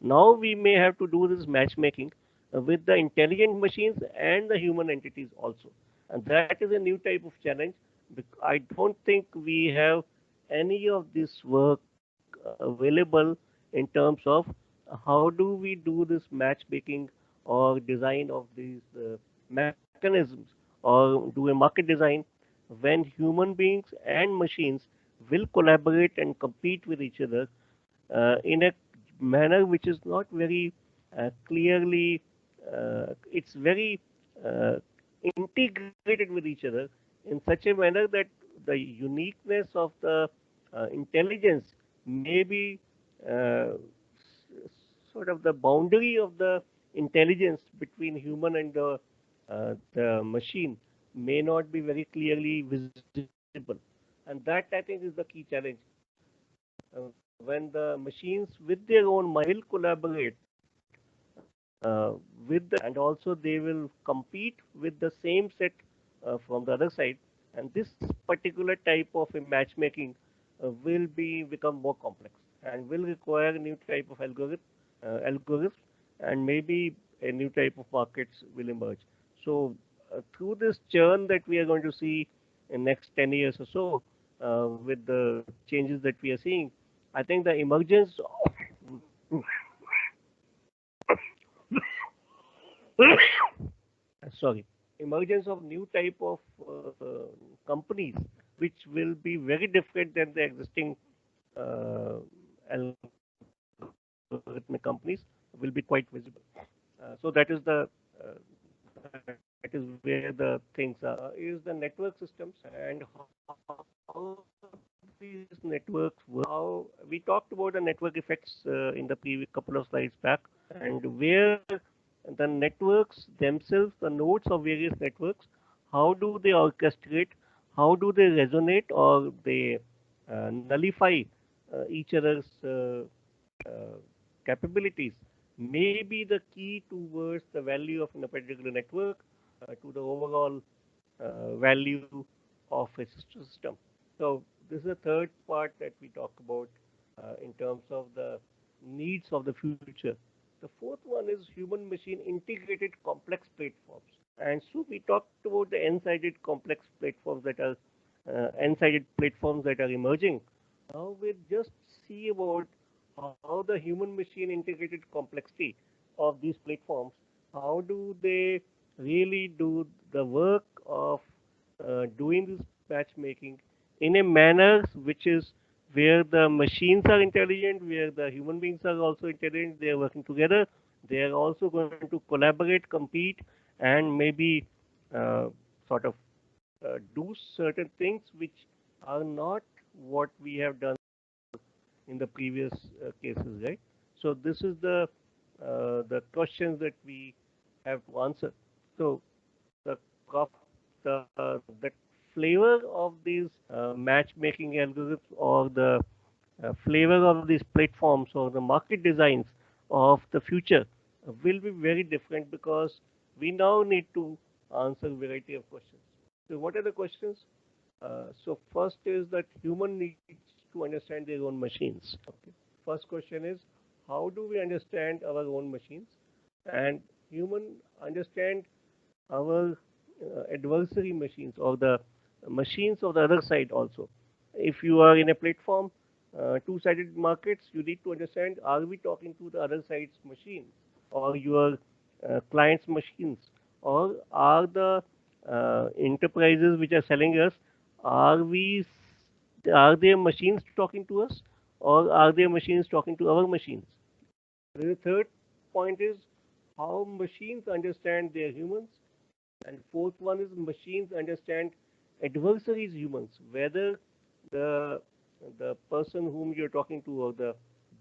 Now we may have to do this matchmaking with the intelligent machines and the human entities also. And that is a new type of challenge. I don't think we have any of this work available in terms of how do we do this matchmaking or design of these mechanisms, or do a market design when human beings and machines will collaborate and compete with each other in a manner which is not very clearly, it's very uh, integrated with each other in such a manner that the uniqueness of the intelligence may be sort of the boundary of the intelligence between human and the machine may not be very clearly visible. And that I think is the key challenge. When the machines with their own mind will collaborate with the, and also they will compete with the same set from the other side, and this particular type of a matchmaking will be become more complex and will require a new type of algorithms, and maybe a new type of markets will emerge. So through this churn that we are going to see in next 10 years or so, with the changes that we are seeing, I think the emergence of sorry, emergence of new type of companies, which will be very different than the existing uh, algorithmic companies, will be quite visible. So that is the that is where the things are. Is the network systems and how these networks work. How we talked about the network effects in the previous couple of slides back, and where the networks themselves, the nodes of various networks, how do they orchestrate, how do they resonate, or they nullify each other's uh, capabilities, may be the key towards the value of a particular network, to the overall value of a system. So this is the third part that we talk about in terms of the needs of the future. The fourth one is human machine integrated complex platforms. And so we talked about the n-sided complex platforms that are n-sided platforms that are emerging. Now we'll just see about how the human machine integrated complexity of these platforms, how do they really do the work of doing this matchmaking in a manner which is where the machines are intelligent, where the human beings are also intelligent, they are working together, they are also going to collaborate, compete, and maybe uh, sort of do certain things which are not what we have done in the previous cases, right? So this is the questions that we have to answer. So the the flavor of these matchmaking algorithms, or the flavor of these platforms, or the market designs of the future will be very different, because we now need to answer a variety of questions. So what are the questions? So first is that human needs to understand their own machines. Okay. First question is, how do we understand our own machines? And human understand our adversary machines, or the machines of the other side also. If you are in a platform, two-sided markets, you need to understand, are we talking to the other side's machines, or your client's machines, or are the enterprises which are selling us, are we are their machines talking to us, or are their machines talking to our machines? The third point is how machines understand their humans, and fourth one is machines understand adversaries humans, whether the the person whom you're talking to, or the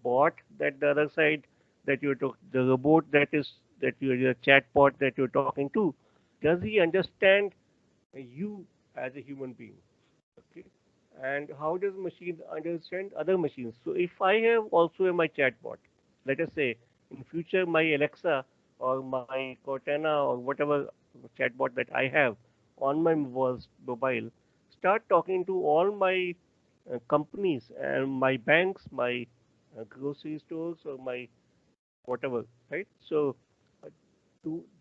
bot that the other side that you're talking, the robot that is that you're your chatbot that you're talking to, does he understand you as a human being? Okay. And how does machine understand other machines? So if I have also my chatbot, let us say in future my Alexa or my Cortana or whatever chatbot that I have on my mobile, start talking to all my companies and my banks, my grocery stores, or my whatever, right? So, uh,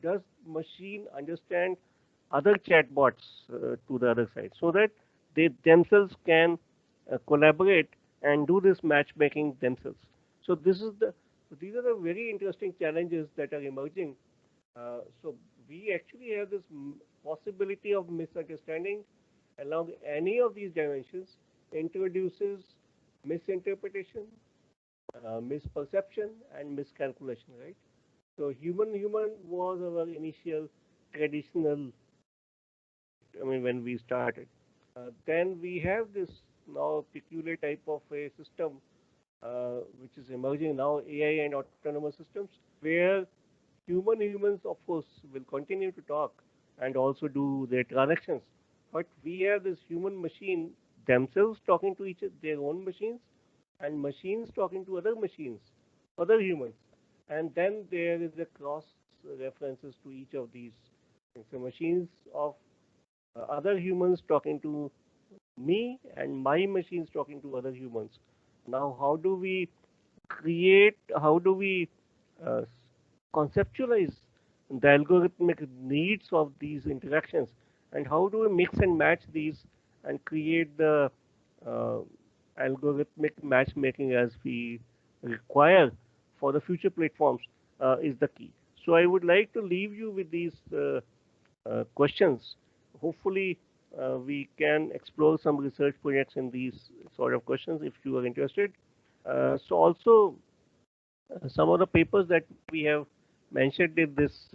does machine understand other chatbots to the other side, so that they themselves can collaborate and do this matchmaking themselves? So these are the very interesting challenges that are emerging. So we actually have this possibility of misunderstanding along any of these dimensions, introduces misinterpretation, misperception, and miscalculation, right? So human was our initial traditional, I mean, when we started. Then we have this now peculiar type of a system which is emerging now, AI and autonomous systems, where humans, of course, will continue to talk and also do their transactions. But we have this human machine themselves talking to their own machines, and machines talking to other machines, other humans. And then there is a cross references to each of these. So machines of other humans talking to me, and my machines talking to other humans. Now, how do we create, how do we uh, conceptualize the algorithmic needs of these interactions, and how do we mix and match these and create the uh, algorithmic matchmaking as we require for the future platforms is the key. So I would like to leave you with these questions. Hopefully, we can explore some research projects in these sort of questions if you are interested. So also some of the papers that we have mentioned in this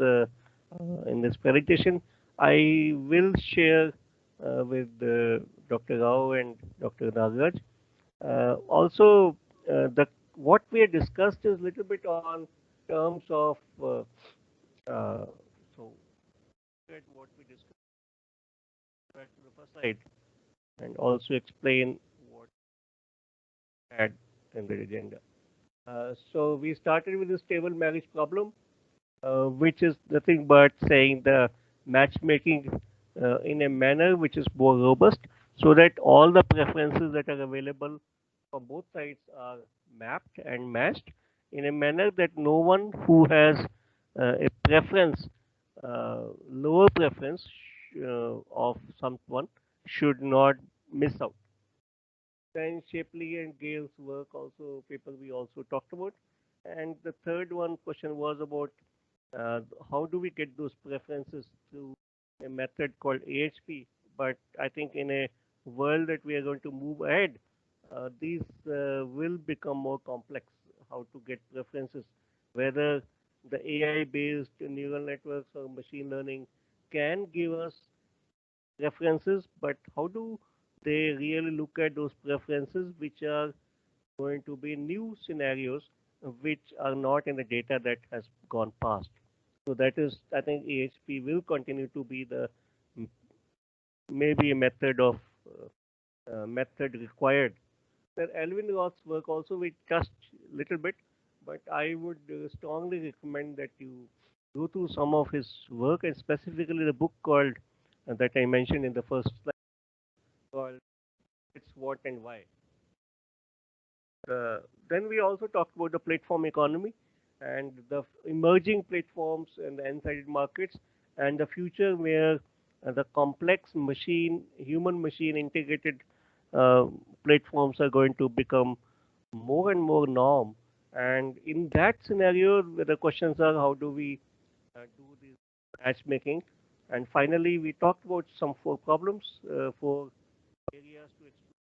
presentation, I will share with Dr. Rao and Dr. Nagaraj. Also, the what we had discussed is a little bit on terms of so what we discussed back to the first slide and also explain what we had in the agenda. So we started with this table marriage problem, which is nothing but saying the matchmaking in a manner which is more robust, so that all the preferences that are available for both sides are mapped and matched in a manner that no one who has a preference, lower preference of someone should not miss out. Then Shapley and Gale's work also paper we also talked about. And the third one question was about how do we get those preferences through a method called AHP. But I think in a world that we are going to move ahead, these will become more complex. How to get preferences, whether the AI-based neural networks or machine learning can give us preferences, but how do they really look at those preferences which are going to be new scenarios which are not in the data that has gone past. So that is, I think AHP will continue to be the maybe a method required. That Alvin Roth's work also we touched a little bit, but I would strongly recommend that you go through some of his work and specifically the book called that I mentioned in the first slide called It's What and Why. Then we also talked about the platform economy and the emerging platforms and the end-sided markets and the future where the complex human-machine integrated platforms are going to become more and more norm. And in that scenario, the questions are how do we do this matchmaking? And finally, we talked about some four problems, four areas to explore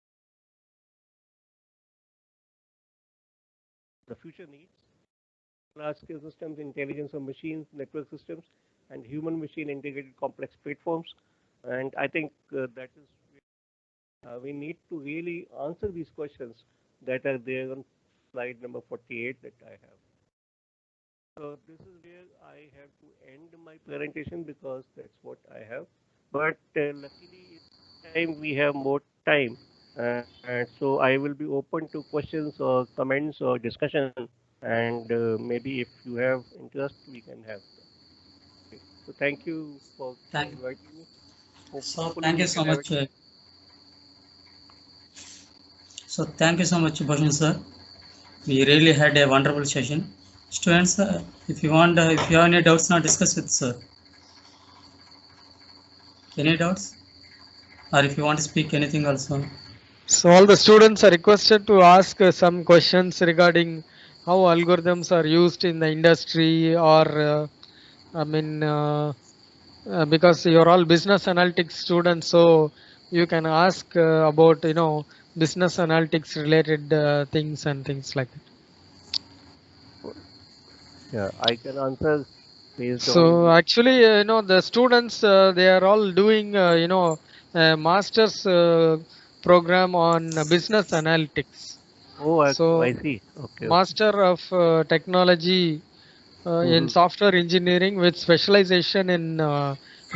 the future needs: large-scale systems, intelligence of machines, network systems, and human-machine integrated complex platforms. And I think that is we need to really answer these questions that are there on slide number 48 that I have. So this is where I have to end my presentation because that's what I have. But luckily, this time we have more time. And so I will be open to questions or comments or discussion. And maybe if you have interest, we can have them. Okay. So thank you for Thank you. inviting me. So Hopefully thank you we so can have much. Thank you so much, Bhushan sir. We really had a wonderful session. Students, if you want, if you have any doubts, now discuss with sir. Any doubts? Or if you want to speak anything also. So all the students are requested to ask some questions regarding how algorithms are used in the industry or because you're all business analytics students, so you can ask about business analytics related things and things like that. Yeah, I can answer based So on. actually, the students they are all doing a master's program on business analytics. Oh, I So see. Okay, okay. master of technology in Mm-hmm. software engineering with specialization in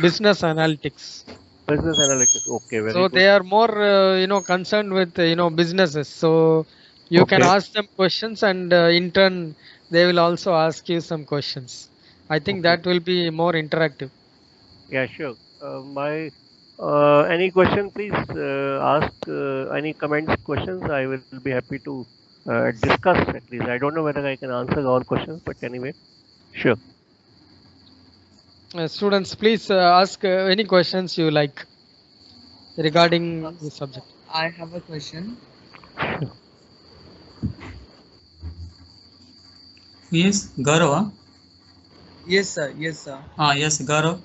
business analytics. Business analytics. Okay, very So good. they are more concerned with businesses. So you can Okay. ask them questions, and in turn they will also ask you some questions. I think Okay. that will be more interactive. Yeah, sure. My any question, please ask. Any comments, questions. I will be happy to discuss at least. I don't know whether I can answer all questions, but anyway, sure. Students, please ask any questions you like regarding the subject. I have a question. Yes, Gaurav. Yes, sir. Yes, sir. Yes, Gaurav.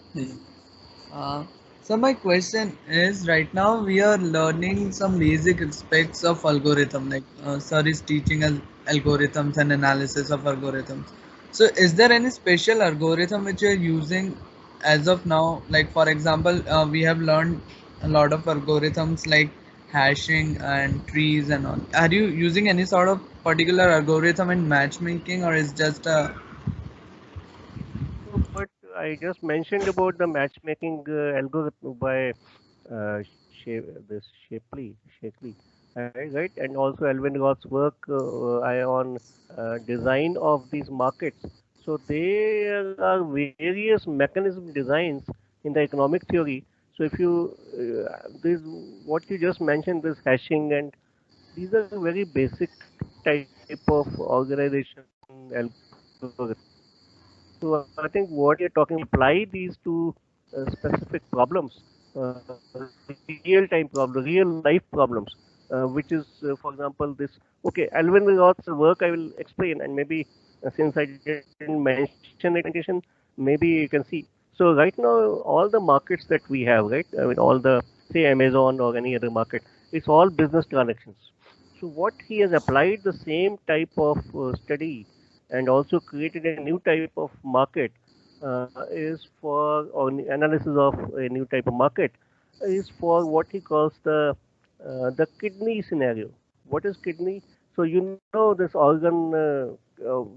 Uh, So my question is, right now we are learning some basic aspects of algorithm, like sir is teaching us algorithms and analysis of algorithms. So is there any special algorithm which you're using as of now? Like for example, we have learned a lot of algorithms like hashing and trees and all. Are you using any sort of particular algorithm in matchmaking, or is just a So what I just mentioned about the matchmaking algorithm by this right? And also Alvin Roth's work on design of these markets. So there are various mechanism designs in the economic theory. So if you this what you just mentioned, this hashing, and these are very basic type of organization algorithm. So I think what you're talking apply these to specific problems, uh, real time problems, real life problems, which is, for example, this. Okay, Alvin Roth's work I will explain, and maybe since I didn't mention it in presentation, maybe you can see. So right now, all the markets that we have, right? I mean, all the say Amazon or any other market, it's all business transactions. So what he has applied the same type of study and also created a new type of market is for or analysis of a new type of market is for what he calls the kidney scenario. What is kidney? So you know this organ.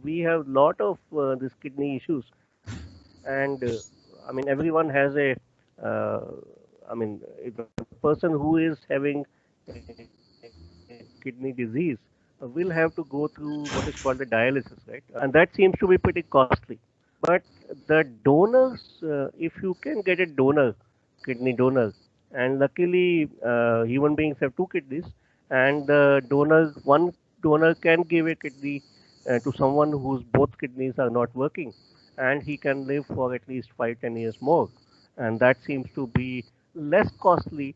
We have lot of this kidney issues, and I mean everyone has a. I mean, if a person who is having a kidney disease will have to go through what is called the dialysis, right? And that seems to be pretty costly. But the donors, if you can get a donor, kidney donor, and luckily human beings have two kidneys, and the donor, one donor can give a kidney to someone whose both kidneys are not working, and he can live for at least 5, 10 years more, and that seems to be less costly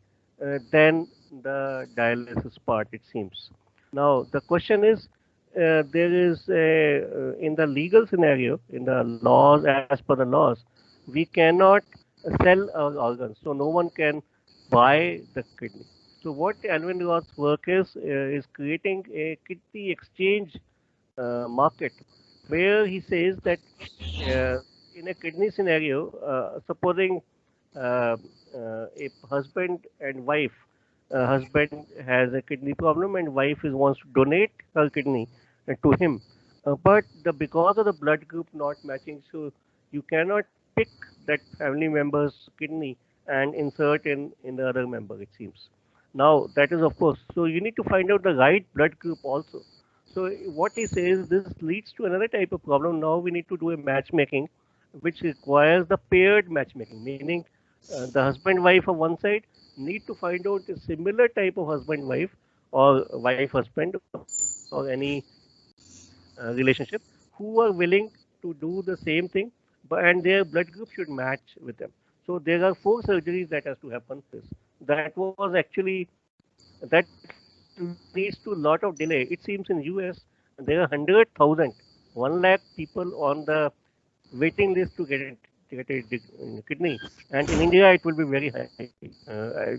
than the dialysis part, it seems. Now, the question is there is in the legal scenario, in the laws, as per the laws, we cannot sell our organs. So, no one can buy the kidney. So, what Alvin Roth's work is creating a kidney exchange market where he says that in a kidney scenario, supposing uh, a husband and wife, husband has a kidney problem and wife is wants to donate her kidney to him, but the because of the blood group not matching, so you cannot pick that family member's kidney and insert in the other member. It seems. Now that is of course. So you need to find out the right blood group also. So what he says, this leads to another type of problem. Now we need to do a matchmaking, which requires the paired matchmaking, meaning the husband wife on one side need to find out a similar type of husband wife or wife husband or any relationship who are willing to do the same thing, but and their blood group should match with them. So there are 4 surgeries that has to happen. That was actually that leads to a lot of delay. It seems in US there are 100,000, 1 lakh people on the waiting list to get a kidney, and in India it will be very high,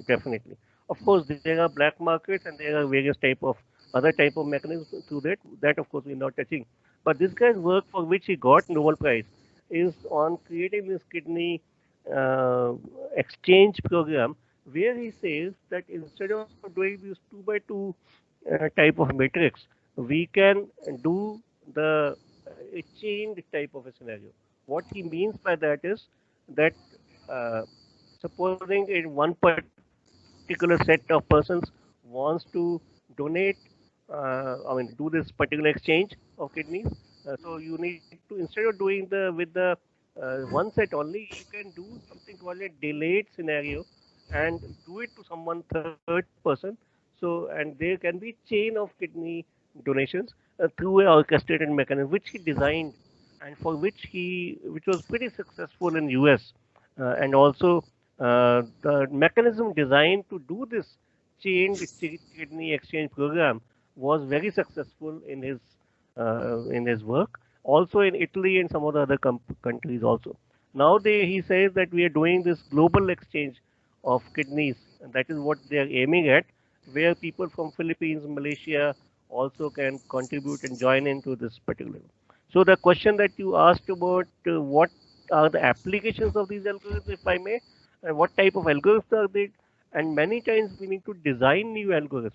definitely. Of course, there are black markets and there are various type of other type of mechanisms through that. That of course we're not touching. But this guy's work for which he got Nobel Prize is on creating this kidney uh, exchange program where he says that instead of doing this 2 by 2 type of matrix, we can do the a chained type of a scenario. What he means by that is that uh, supposing in one particular set of persons wants to donate, I mean, do this particular exchange of kidneys. So you need to instead of doing the with the one set only, you can do something called a delayed scenario and do it to someone third person. So and there can be chain of kidney donations through a orchestrated mechanism which he designed and for which was pretty successful in US and also the mechanism designed to do this chained kidney exchange program was very successful in his work. Also in Italy and some of the other countries also. Now he says that we are doing this global exchange of kidneys, and that is what they are aiming at, where people from Philippines, Malaysia also can contribute and join into this particular. So the question that you asked about what are the applications of these algorithms, if I may, and what type of algorithms are they, and many times we need to design new algorithms.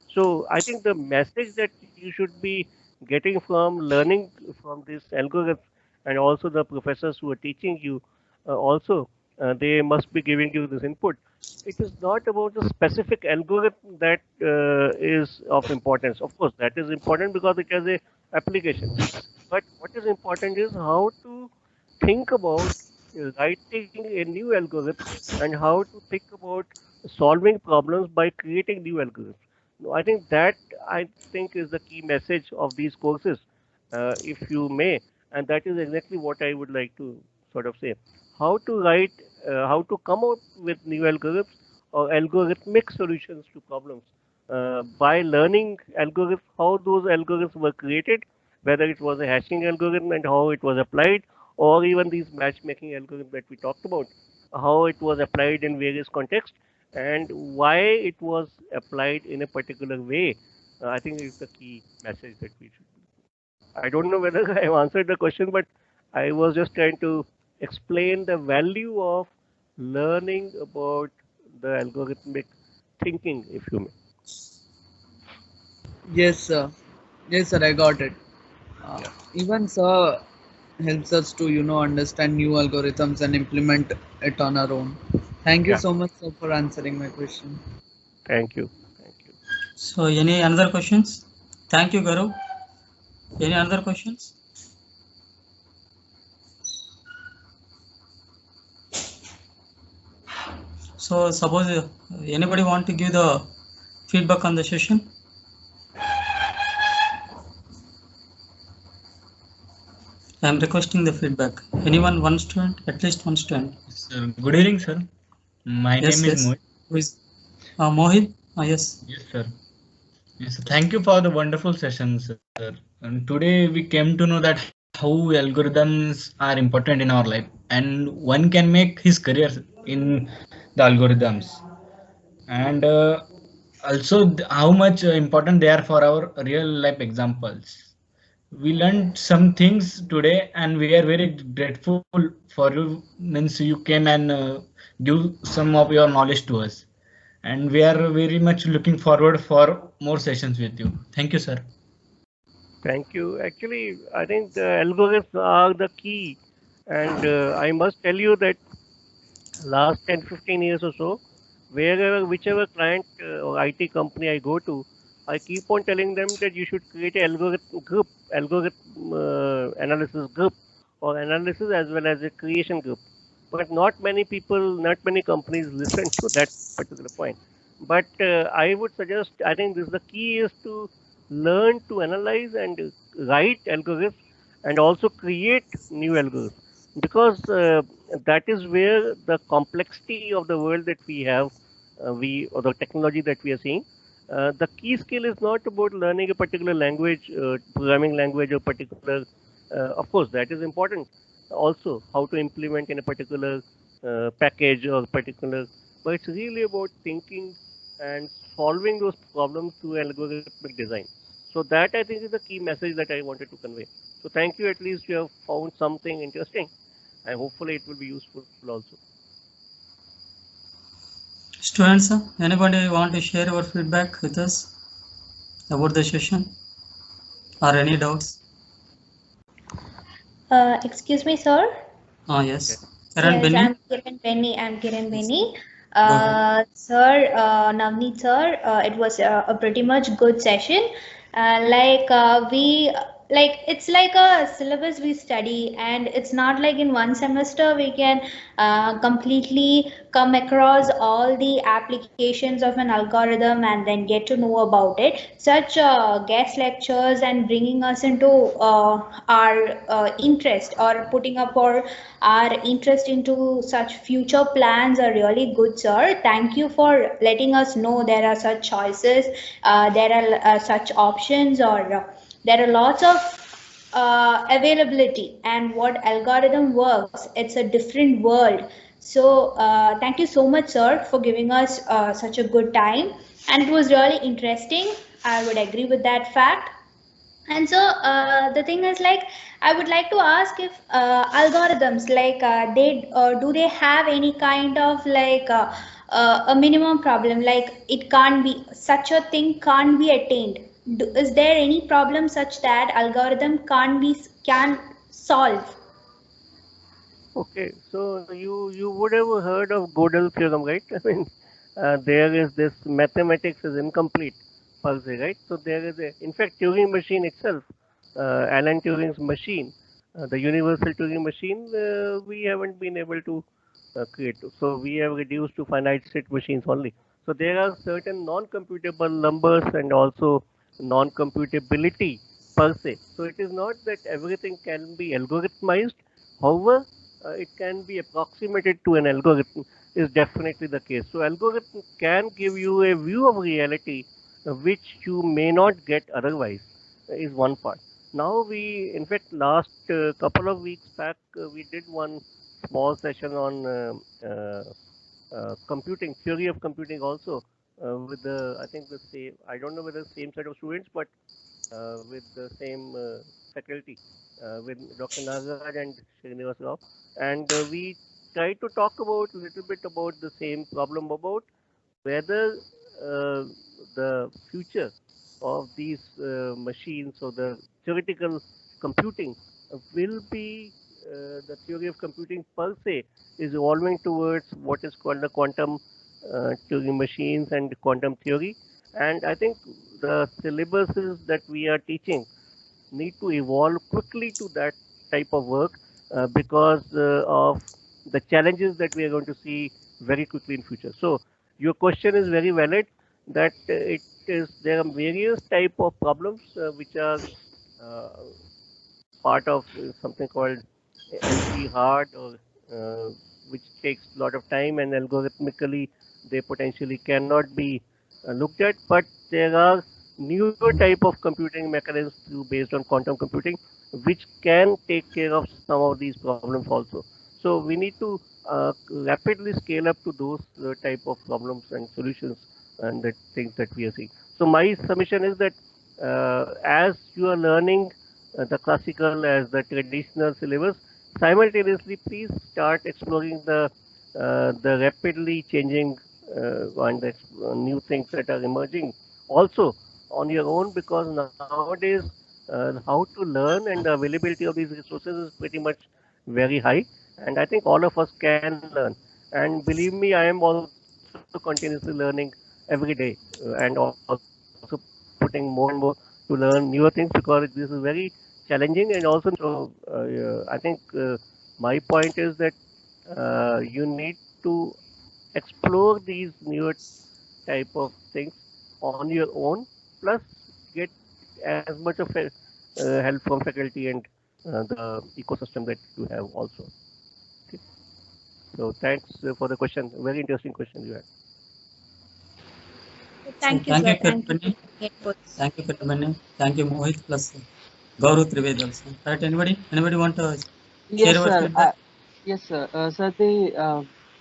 So I think the message that you should be getting from learning from this algorithm, and also the professors who are teaching you also, they must be giving you this input. It is not about the specific algorithm that is of importance. Of course, that is important because it has a application. But what is important is how to think about writing a new algorithm and how to think about solving problems by creating new algorithms. No, I think that I think is the key message of these courses, if you may, and that is exactly what I would like to sort of say. How to write, how to come up with new algorithms or algorithmic solutions to problems by learning algorithms, how those algorithms were created, whether it was a hashing algorithm and how it was applied, or even these matchmaking algorithms that we talked about, how it was applied in various contexts and why it was applied in a particular way. I think is the key message that we should. I don't know whether I have answered the question, but I was just trying to explain the value of learning about the algorithmic thinking, if you may. Yes, sir. Yes, sir. I got it. Yeah. Even sir helps us to understand new algorithms and implement it on our own. Thank you Yeah. so much, sir, for answering my question. Thank you. Thank you. So any another questions? Thank you, Gaurav. Any other questions? So suppose anybody want to give the feedback on the session? I am requesting the feedback. Anyone, one student, at least one student. Sir, good evening, sir. My Yes, name is yes. Mohit. Who is Mohit? Yes. Yes, sir. Yes, sir. Thank you for the wonderful session, sir. And today we came to know that how algorithms are important in our life, and one can make his career in the algorithms, and also how much important they are for our real life examples. We learned some things today, and we are very grateful for you. Means you came and give some of your knowledge to us, and we are very much looking forward for more sessions with you. Thank you, sir. Thank you. Actually, I think the algorithms are the key. And I must tell you that last 10, 15 years or so, wherever, whichever client or IT company I go to, I keep on telling them that you should create an algorithm group, algorithm analysis group, or analysis as well as a creation group. But not many people, not many companies listen to that particular point. But I would suggest, I think this the key is to learn to analyze and write algorithms and also create new algorithms because that is where the complexity of the world that we have, we or the technology that we are seeing. The key skill is not about learning a particular language, programming language, or particular. Of course, that is important. Also, how to implement in a particular package or particular, but it's really about thinking and solving those problems through algorithmic design. So that I think is the key message that I wanted to convey. So thank you. At least you have found something interesting and hopefully it will be useful also. Students, anybody want to share your feedback with us about the session or any doubts? Excuse me, sir. Yes. Yes, Benny? I'm Kiran Benny. Sir, Navneet sir, it was a pretty much good session. It's like a syllabus we study, and it's not like in one semester we can completely come across all the applications of an algorithm and then get to know about it. Such guest lectures and bringing us into our interest or putting up our interest into such future plans are really good, sir. Thank you for letting us know there are such choices, there are such options, or there are lots of availability. And what algorithm works, it's a different world So thank you so much, sir, for giving us such a good time. And it was really interesting. I would agree with that fact. And so the thing is, like, I would like to ask if algorithms, like, they do they have any kind of like a minimum problem, like it can't be, such a thing can't be attained. Is there any problem such that algorithm can solve? Okay, so you would have heard of Gödel theorem, right? I mean, there is this mathematics is incomplete per se, right? So there is a, in fact, Turing machine itself, Alan Turing's machine, the universal Turing machine, we haven't been able to create. So we have reduced to finite state machines only. So there are certain non-computable numbers and also non-computability per se. So it is not that everything can be algorithmized. However, it can be approximated to an algorithm is definitely the case. So algorithm can give you a view of reality which you may not get otherwise is one part. Now we, in fact, last couple of weeks back, we did one small session on computing, theory of computing also with the, I think the same, I don't know whether the same set of students, but with the same faculty with Dr. Nagaraj and Srinivas Rao. And we tried to talk about a little bit about the same problem about whether the future of these machines or the theoretical computing will be the theory of computing per se is evolving towards what is called the quantum Turing machines and quantum theory. And I think the syllabuses that we are teaching need to evolve quickly to that type of work because of the challenges that we are going to see very quickly in future. So your question is very valid that it is there are various type of problems which are uh, part of something called NP hard or which takes a lot of time and algorithmically they potentially cannot be looked at, but there are newer type of computing mechanisms based on quantum computing which can take care of some of these problems also. So we need to rapidly scale up to those type of problems and solutions and the things that we are seeing. So my submission is that as you are learning the classical as the traditional syllabus, simultaneously please start exploring the rapidly changing and the new things that are emerging also on your own because nowadays how to learn and the availability of these resources is pretty much very high and I think all of us can learn and believe me I am also continuously learning every day and also putting more and more to learn newer things because this is very challenging and also so I think my point is that you need to explore these newer type of things on your own plus get as much of help from faculty and the ecosystem that you have also. Okay. So thanks for the question. Very interesting question you had. So Thank you, thank sir. you, Thank you Kiranmani. for your inputs. Thank you, Kiranmani. Thank you, Mohit plus Gaurav Trivedi also. Right? Anybody want to share Yes, your sir. feedback? Yes, sir. Sir,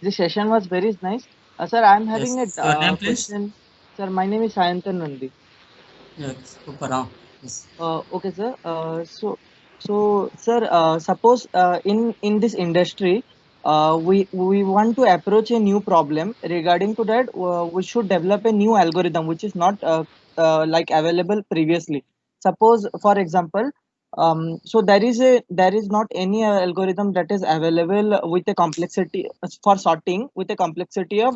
the session was very nice. Sir, I'm having a Yes. Your name, please. question. Sir, my name is Sayantan Nandi. Yes. Super. Yes. Okay, sir. Sir, suppose in this industry, we want to approach a new problem. Regarding to that, we should develop a new algorithm which is not like available previously. Suppose, for example, so there is not any algorithm that is available with a complexity for sorting with a complexity of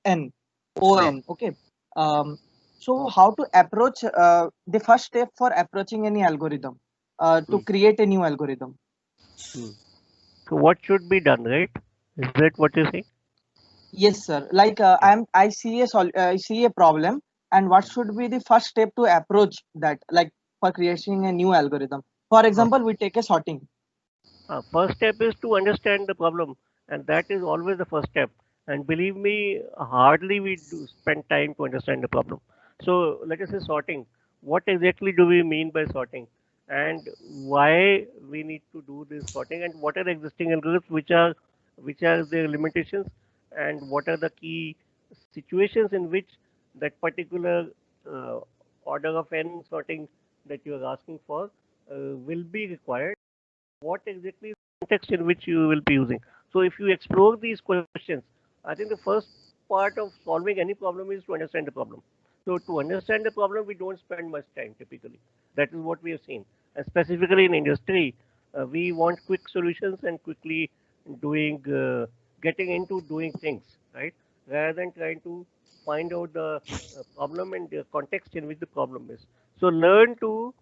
n on. Okay. Um, so how to approach the first step for approaching any algorithm to create a new algorithm? Hmm. So what should be done, right? Is that what you think? Yes, sir. Like I see a problem, and what should be the first step to approach that? Like for creating a new algorithm. For example, we take a sorting. First step is to understand the problem, and that is always the first step. And believe me, hardly we do spend time to understand the problem. So let us say sorting. What exactly do we mean by sorting, and why we need to do this sorting, and what are the existing algorithms which are which are their limitations, and what are the key situations in which that particular order of n sorting that you are asking for will be required. What exactly is the context in which you will be using? So if you explore these questions, I think the first part of solving any problem is to understand the problem. So to understand the problem, we don't spend much time typically. That is what we have seen. And specifically in industry, we want quick solutions and quickly getting into doing things, right? Rather than trying to find out the problem and the context in which the problem is. So learn to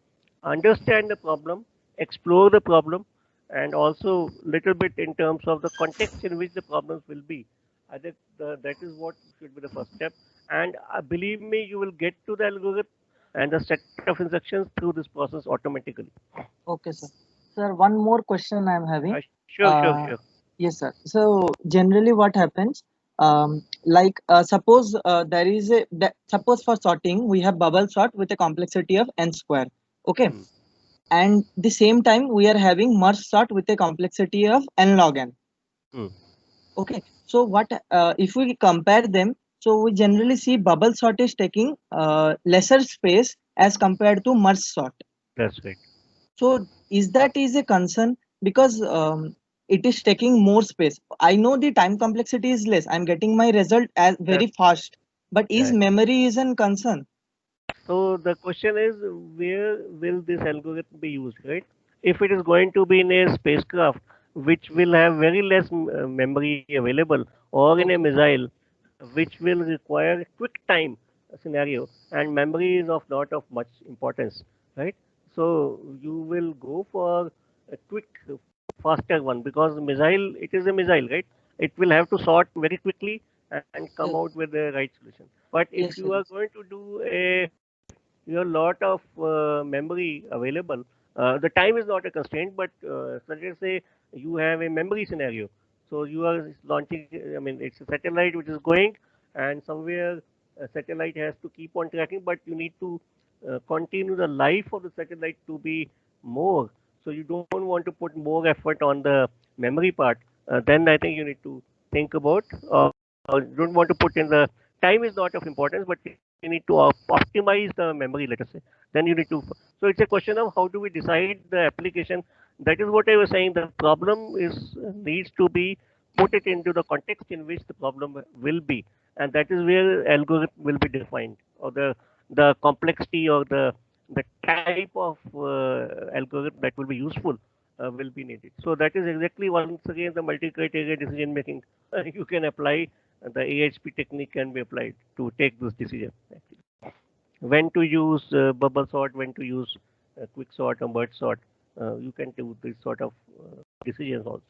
understand the problem, explore the problem, and also little bit in terms of the context in which the problems will be. I think that is what should be the first step. And believe me, you will get to the algorithm and the set of instructions through this process automatically. Okay, sir. Sir, one more question I am having. Sure. Yes, sir. So generally what happens, suppose there is suppose for sorting, we have bubble sort with a complexity of n square. Okay. And the same time we are having merge sort with a complexity of n log n. Okay. So what if we compare them? So we generally see bubble sort is taking lesser space as compared to merge sort. That's right. So is a concern because it is taking more space? I know the time complexity is less. I'm getting my result as very fast, but is memory is a concern? So the question is, where will this algorithm be used, right? If it is going to be in a spacecraft, which will have very less memory available, or in a missile, which will require a quick time scenario, and memory is not of much importance, right? So you will go for a quick, faster one, because missile, it is a missile, right? It will have to sort very quickly and come out with the right solution. But if you are going to do a lot of memory available, the time is not a constraint, but let's say you have a memory scenario. So you are launching, I mean, it's a satellite which is going, and somewhere a satellite has to keep on tracking, but you need to continue the life of the satellite to be more. So you don't want to put more effort on the memory part. Then I think you need to think about, you don't want to put in the time is not of importance, but you need to optimize the memory, let us say. Then you need to. So it's a question of how do we decide the application. That is what I was saying. The problem needs to be put it into the context in which the problem will be, and that is where algorithm will be defined, or the complexity or the type of algorithm that will be useful will be needed. So that is exactly once again the multi-criteria decision making. You can apply the AHP technique can be applied to take this decision. When to use bubble sort, when to use quick sort or merge sort, you can do this sort of decisions also.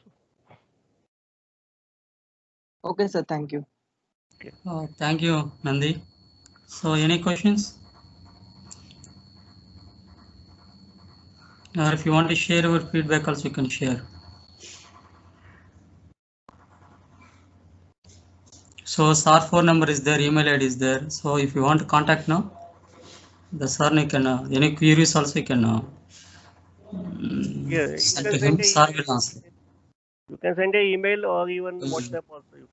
Okay, sir. Thank you. Okay. Thank you, Nandi. So, any questions? Or if you want to share your feedback, also you can share. So, SAR 4 number is there, email ID is there. So, if you want to contact now, the sir you can any queries also you can Yeah, send to him. Sir will answer. You can send an email or even WhatsApp also. You